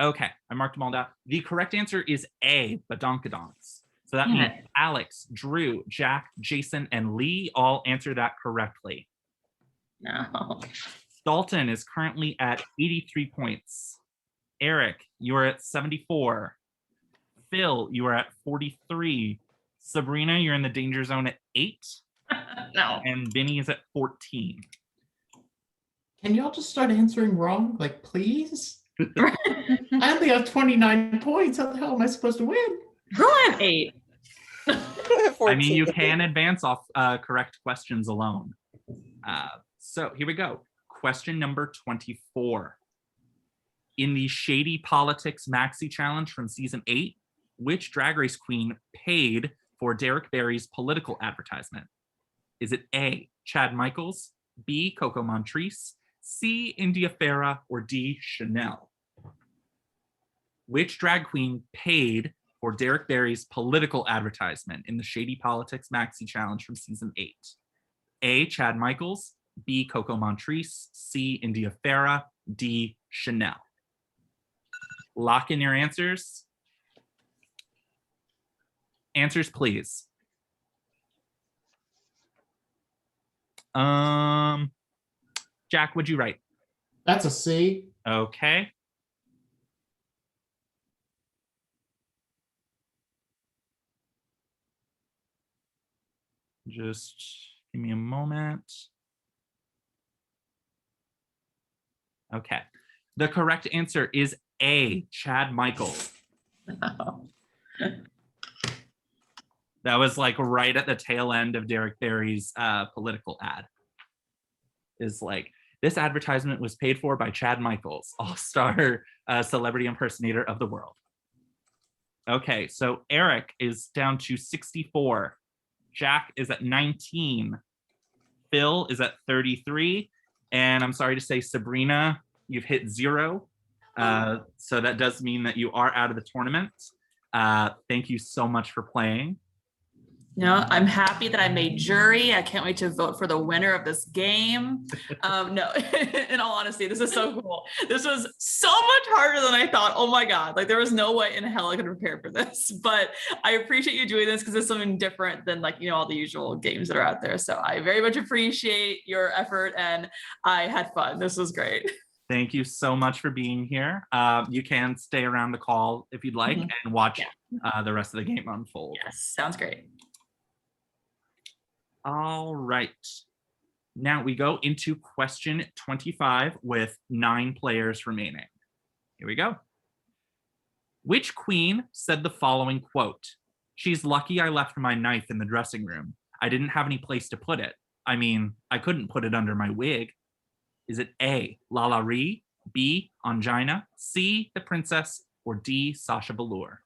Okay, I marked them all down. The correct answer is A, badonkadonks. So that means Alex, Drew, Jack, Jason, and Leigh all answered that correctly. No. Dalton is currently at 83 points. Erik, you are at 74. Phil, you are at 43. Sabrina, you're in the danger zone at 8. No. And Vinny is at 14. Can y'all just start answering wrong? Like, please? I only have 29 points. How the hell am I supposed to win? I have 8. I mean, you can advance off correct questions alone. So here we go. Question number 24. In the Shady Politics Maxi Challenge from season 8, which Drag Race queen paid for Derek Barry's political advertisement? Is it A, Chad Michaels, B, Coco Montrese, C, India Farah, or D, Chanel? Which drag queen paid for Derek Barry's political advertisement in the Shady Politics Maxi Challenge from season 8? A, Chad Michaels, B, Coco Montrese, C, India Farah, D, Chanel. Lock in your answers. Answers, please. Jack, what'd you write? That's a C. Okay. Just give me a moment. Okay. The correct answer is A, Chad Michaels. That was like right at the tail end of Derek Barry's political ad. Is like, this advertisement was paid for by Chad Michaels, all-star celebrity impersonator of the world. Okay, so Erik is down to 64. Jack is at 19. Phil is at 33. And I'm sorry to say, Sabrina, you've hit 0. So that does mean that you are out of the tournament. Thank you so much for playing. I'm happy that I made jury. I can't wait to vote for the winner of this game. No, in all honesty, this is so cool. This was so much harder than I thought. Oh my God. Like there was no way in hell I could prepare for this, but I appreciate you doing this because it's something different than all the usual games that are out there. So I very much appreciate your effort and I had fun. This was great. Thank you so much for being here. You can stay around the call if you'd like and watch the rest of the game unfold. Yes, sounds great. All right. Now we go into question 25 with 9 players remaining. Here we go. Which queen said the following quote? "She's lucky I left my knife in the dressing room. I didn't have any place to put it. I mean, I couldn't put it under my wig." Is it A, Lala Ree, B, Angina, C, the princess, or D, Sasha Velour?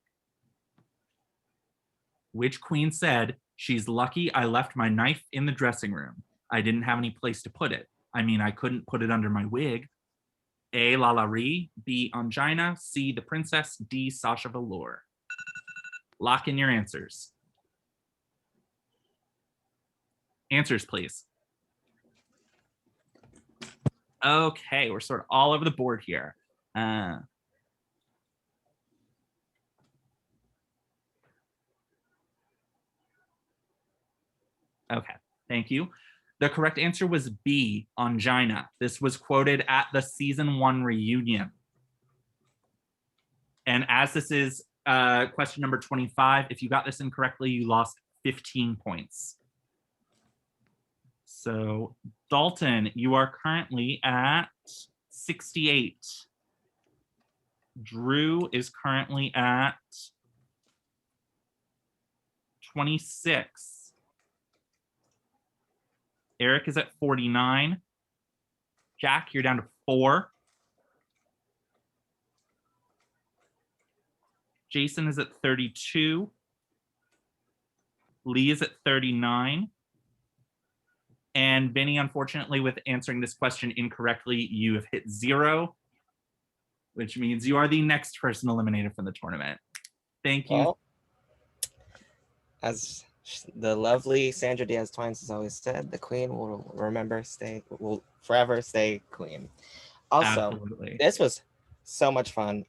Which queen said, "She's lucky I left my knife in the dressing room. I didn't have any place to put it. I mean, I couldn't put it under my wig"? A, Lala Ree, B, Angina, C, the princess, D, Sasha Velour. Lock in your answers. Answers, please. Okay, we're sort of all over the board here. Okay, thank you. The correct answer was B, Angina. This was quoted at the season 1 reunion. And as this is question number 25, if you got this incorrectly, you lost 15 points. So Dalton, you are currently at 68. Drew is currently at 26. Erik is at 49. Jack, you're down to 4. Jason is at 32. Leigh is at 39. And Vinny, unfortunately, with answering this question incorrectly, you have hit 0, which means you are the next person eliminated from the tournament. Thank you. Well, as the lovely Sandra Diaz Twines has always said, the queen will forever stay queen. Also, absolutely. This was so much fun.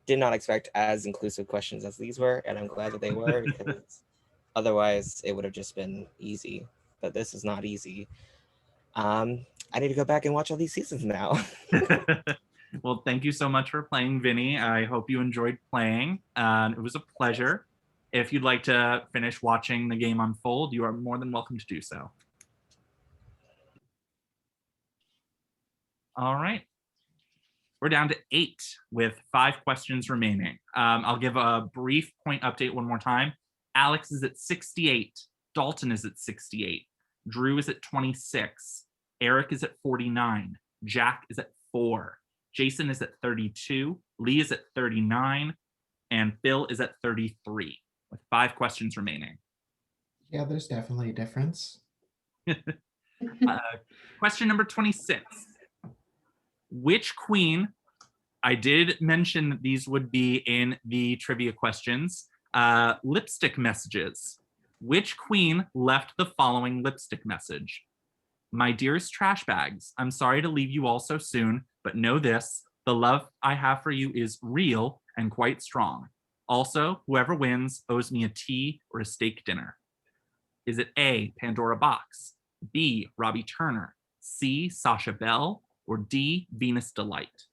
Did not expect as inclusive questions as these were, and I'm glad that they were because otherwise it would have just been easy. But this is not easy. I need to go back and watch all these seasons now. Well, thank you so much for playing, Vinny. I hope you enjoyed playing. It was a pleasure. If you'd like to finish watching the game unfold, you are more than welcome to do so. All right. We're down to 8 with 5 questions remaining. I'll give a brief point update one more time. Alex is at 68. Dalton is at 68. Drew is at 26. Erik is at 49. Jack is at 4. Jason is at 32. Leigh is at 39. And Phil is at 33 with 5 questions remaining. Yeah, there's definitely a difference. Question number 26. Which queen, I did mention that these would be in the trivia questions, lipstick messages. Which queen left the following lipstick message? "My dearest trash bags, I'm sorry to leave you all so soon, but know this, the love I have for you is real and quite strong. Also, whoever wins owes me a tea or a steak dinner." Is it A, Pandora Box, B, Robbie Turner, C, Sasha Bell, or D, Venus Delight?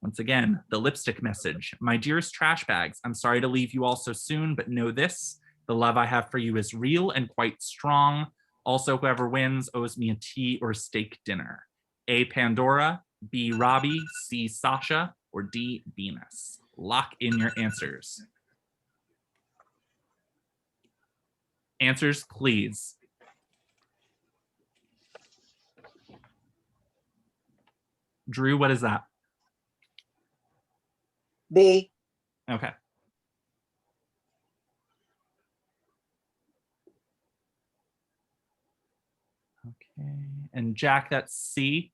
Once again, the lipstick message. "My dearest trash bags, I'm sorry to leave you all so soon, but know this, the love I have for you is real and quite strong. Also, whoever wins owes me a tea or steak dinner." A, Pandora, B, Robbie, C, Sasha, or D, Venus. Lock in your answers. Answers, please. Drew, what is that? B. Okay. Okay. And Jack, that's C?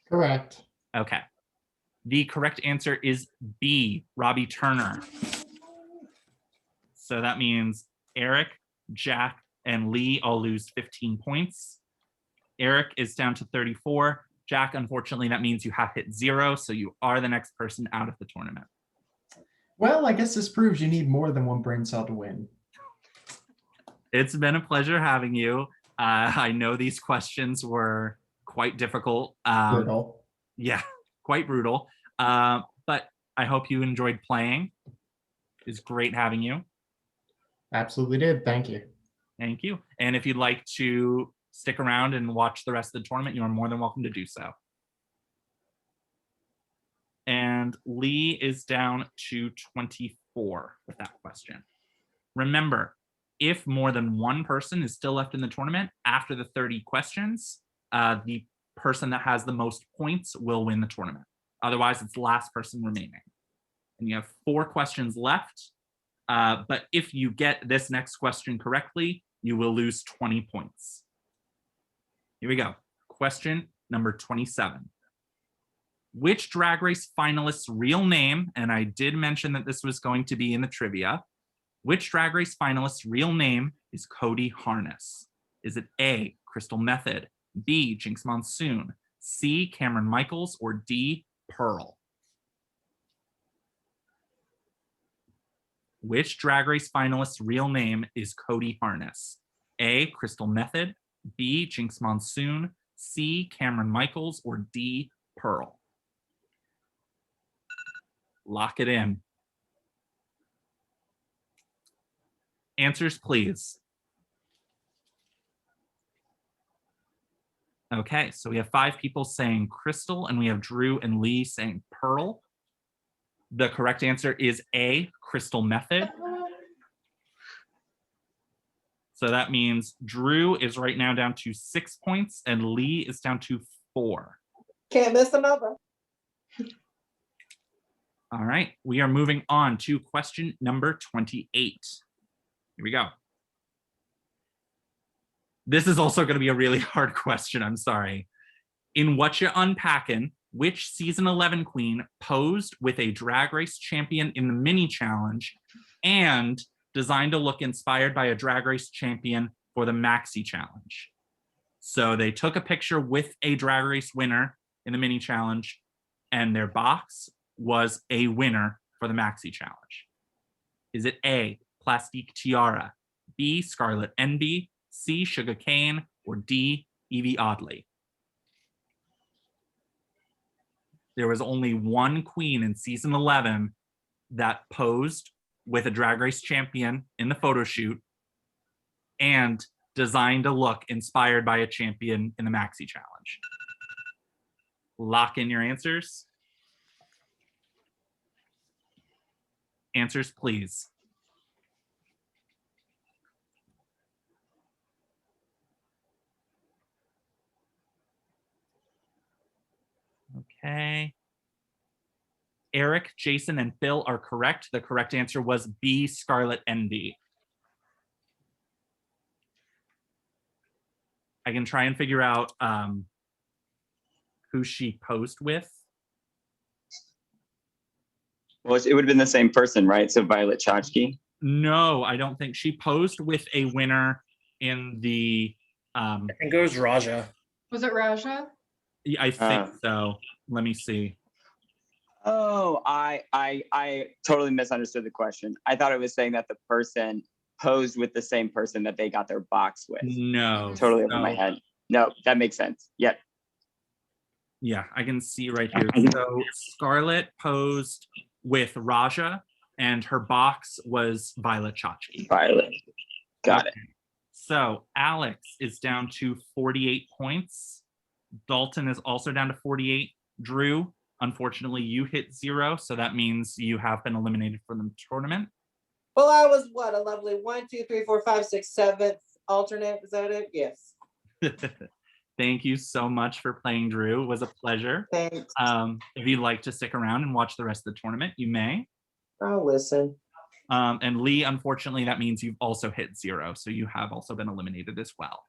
Correct. Okay. The correct answer is B, Robbie Turner. So that means Erik, Jack, and Leigh all lose 15 points. Erik is down to 34. Jack, unfortunately, that means you have hit 0, so you are the next person out of the tournament. Well, I guess this proves you need more than one brain cell to win. It's been a pleasure having you. I know these questions were quite difficult. Brutal. Yeah, quite brutal. But I hope you enjoyed playing. It's great having you. Absolutely did. Thank you. Thank you. And if you'd like to stick around and watch the rest of the tournament, you are more than welcome to do so. And Leigh is down to 24 with that question. Remember, if more than one person is still left in the tournament after the 30 questions, the person that has the most points will win the tournament. Otherwise, it's the last person remaining. And you have 4 questions left. But if you get this next question correctly, you will lose 20 points. Here we go. Question number 27. Which Drag Race finalist's real name, and I did mention that this was going to be in the trivia, which Drag Race finalist's real name is Cody Harness? Is it A, Crystal Method, B, Jinx Monsoon, C, Cameron Michaels, or D, Pearl? Which Drag Race finalist's real name is Cody Harness? A, Crystal Method, B, Jinx Monsoon, C, Cameron Michaels, or D, Pearl? Lock it in. Answers, please. Okay, so we have 5 people saying Crystal, and we have Drew and Leigh saying Pearl. The correct answer is A, Crystal Method. So that means Drew is right now down to 6 points, and Leigh is down to 4. Can't miss another. All right, we are moving on to question number 28. Here we go. This is also going to be a really hard question, I'm sorry. In What Ya Unpackin', which season 11 queen posed with a Drag Race champion in the mini challenge and designed a look inspired by a Drag Race champion for the maxi challenge? So they took a picture with a Drag Race winner in the mini challenge, and their box was a winner for the maxi challenge. Is it A, Plastique Tiara, B, Scarlet Envy, C, Sugar Cane, or D, Evie Oddly? There was only one queen in season 11 that posed with a Drag Race champion in the photo shoot and designed a look inspired by a champion in the maxi challenge. Lock in your answers. Answers, please. Okay. Erik, Jason, and Phil are correct. The correct answer was B, Scarlet Envy. I can try and figure out who she posed with. Well, it would have been the same person, right? So Violet Chachki? No, I don't think. She posed with a winner in the... I think it was Raja. Was it Raja? Yeah, I think so. Let me see. Oh, I totally misunderstood the question. I thought it was saying that the person posed with the same person that they got their box with. No. Totally over my head. No, that makes sense. Yep. Yeah, I can see right here. So Scarlett posed with Raja, and her box was Violet Chachki. Violet. Got it. So Alex is down to 48 points. Dalton is also down to 48. Drew, unfortunately, you hit 0, so that means you have been eliminated from the tournament. Well, I was what, a lovely 1, 2, 3, 4, 5, 6, 7th alternate. Is that it? Yes. Thank you so much for playing, Drew. It was a pleasure. Thanks. If you'd like to stick around and watch the rest of the tournament, you may. I'll listen. And Leigh, unfortunately, that means you've also hit 0, so you have also been eliminated as well.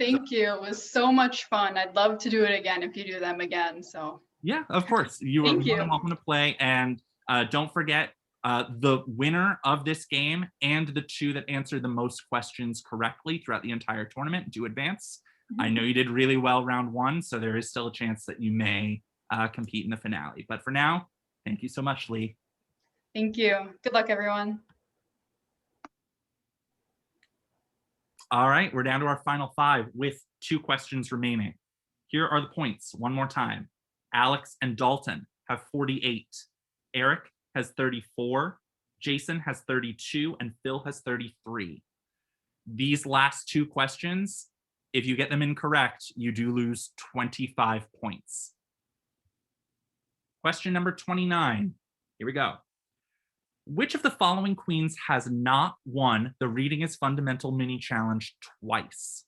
Thank you. It was so much fun. I'd love to do it again if you do them again. So Yeah, of course. You are more than welcome to play. And don't forget, the winner of this game and the two that answered the most questions correctly throughout the entire tournament do advance. I know you did really well round one, so there is still a chance that you may compete in the finale. But for now, thank you so much, Leigh. Thank you. Good luck, everyone. All right, we're down to our final 5 with 2 questions remaining. Here are the points one more time. Alex and Dalton have 48. Erik has 34. Jason has 32, and Phil has 33. These last 2 questions, if you get them incorrect, you do lose 25 points. Question number 29. Here we go. Which of the following queens has not won the Reading is Fundamental mini challenge twice?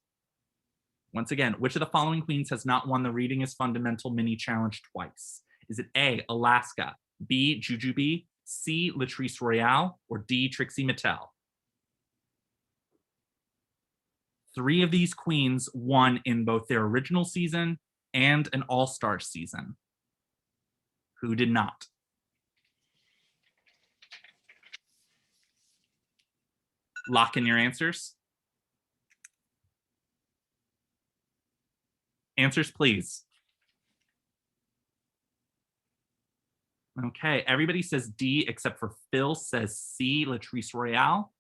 Once again, which of the following queens has not won the Reading is Fundamental mini challenge twice? Is it A, Alaska, B, Jujubee, C, Latrice Royale, or D, Trixie Mattel? 3 of these queens won in both their original season and an all-star season. Who did not? Lock in your answers. Answers, please. Okay, everybody says D except for Phil says C, Latrice Royale.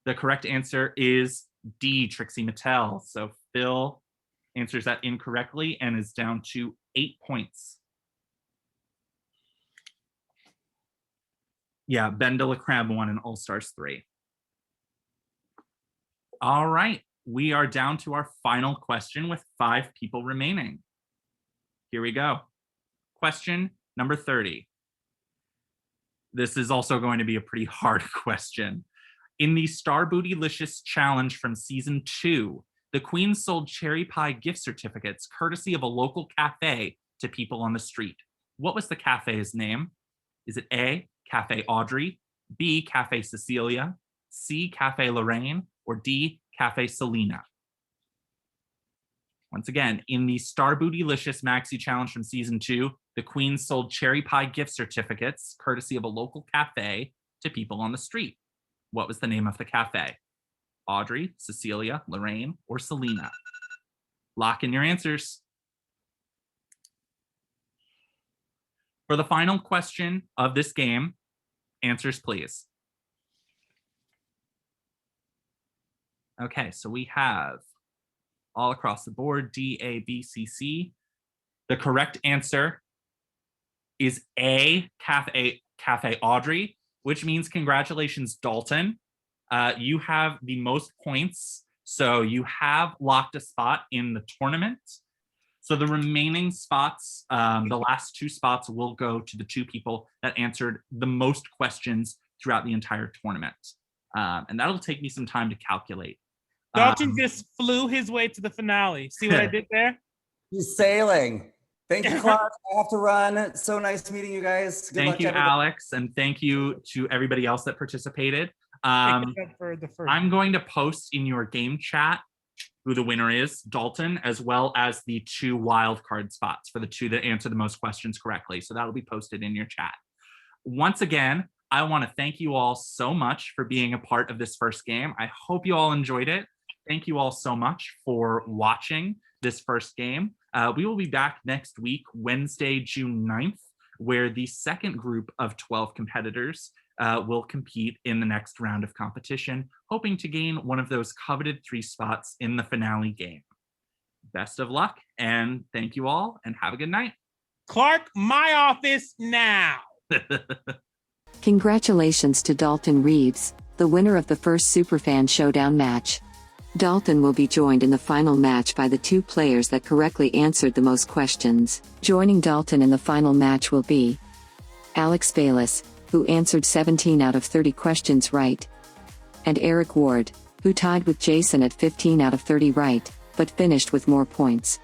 The correct answer is D, Trixie Mattel. So Phil answers that incorrectly and is down to 8 points. Yeah, Ben de la Creme won in All-Stars 3. All right, we are down to our final question with 5 people remaining. Here we go. Question number 30. This is also going to be a pretty hard question. In the Star Bootylicious challenge from season 2, the queens sold cherry pie gift certificates courtesy of a local cafe to people on the street. What was the cafe's name? Is it A, Cafe Audrey, B, Cafe Cecilia, C, Cafe Lorraine, or D, Cafe Selena? Once again, in the Star Bootylicious Maxi Challenge from season 2, the queens sold cherry pie gift certificates, courtesy of a local cafe, to people on the street. What was the name of the cafe? Audrey, Cecilia, Lorraine, or Selena? Lock in your answers. For the final question of this game, answers please. Okay, so we have all across the board, D, A, B, C, C. The correct answer is A, Cafe Audrey, which means congratulations, Dalton. You have the most points, so you have locked a spot in the tournament. So the remaining spots, the last 2 spots will go to the 2 people that answered the most questions throughout the entire tournament. And that'll take me some time to calculate. Dalton just flew his way to the finale. See what I did there? He's sailing. Thank you, Clark. I have to run. So nice meeting you guys. Good luck thank you, everybody. Alex, and thank you to everybody else that participated. I'm going to post in your game chat who the winner is, Dalton, as well as the 2 wild card spots for the 2 that answer the most questions correctly. So that'll be posted in your chat. Once again, I want to thank you all so much for being a part of this first game. I hope you all enjoyed it. Thank you all so much for watching this first game. We will be back next week, Wednesday, June 9th, where the second group of 12 competitors will compete in the next round of competition, hoping to gain one of those coveted 3 spots in the finale game. Best of luck, and thank you all, and have a good night. Clark, my office now. Congratulations to Dalton Reeves, the winner of the first Superfan Showdown match. Dalton will be joined in the final match by the 2 players that correctly answered the most questions. Joining Dalton in the final match will be Alex Bayless, who answered 17 out of 30 questions right, and Erik Ward, who tied with Jason at 15 out of 30 right, but finished with more points.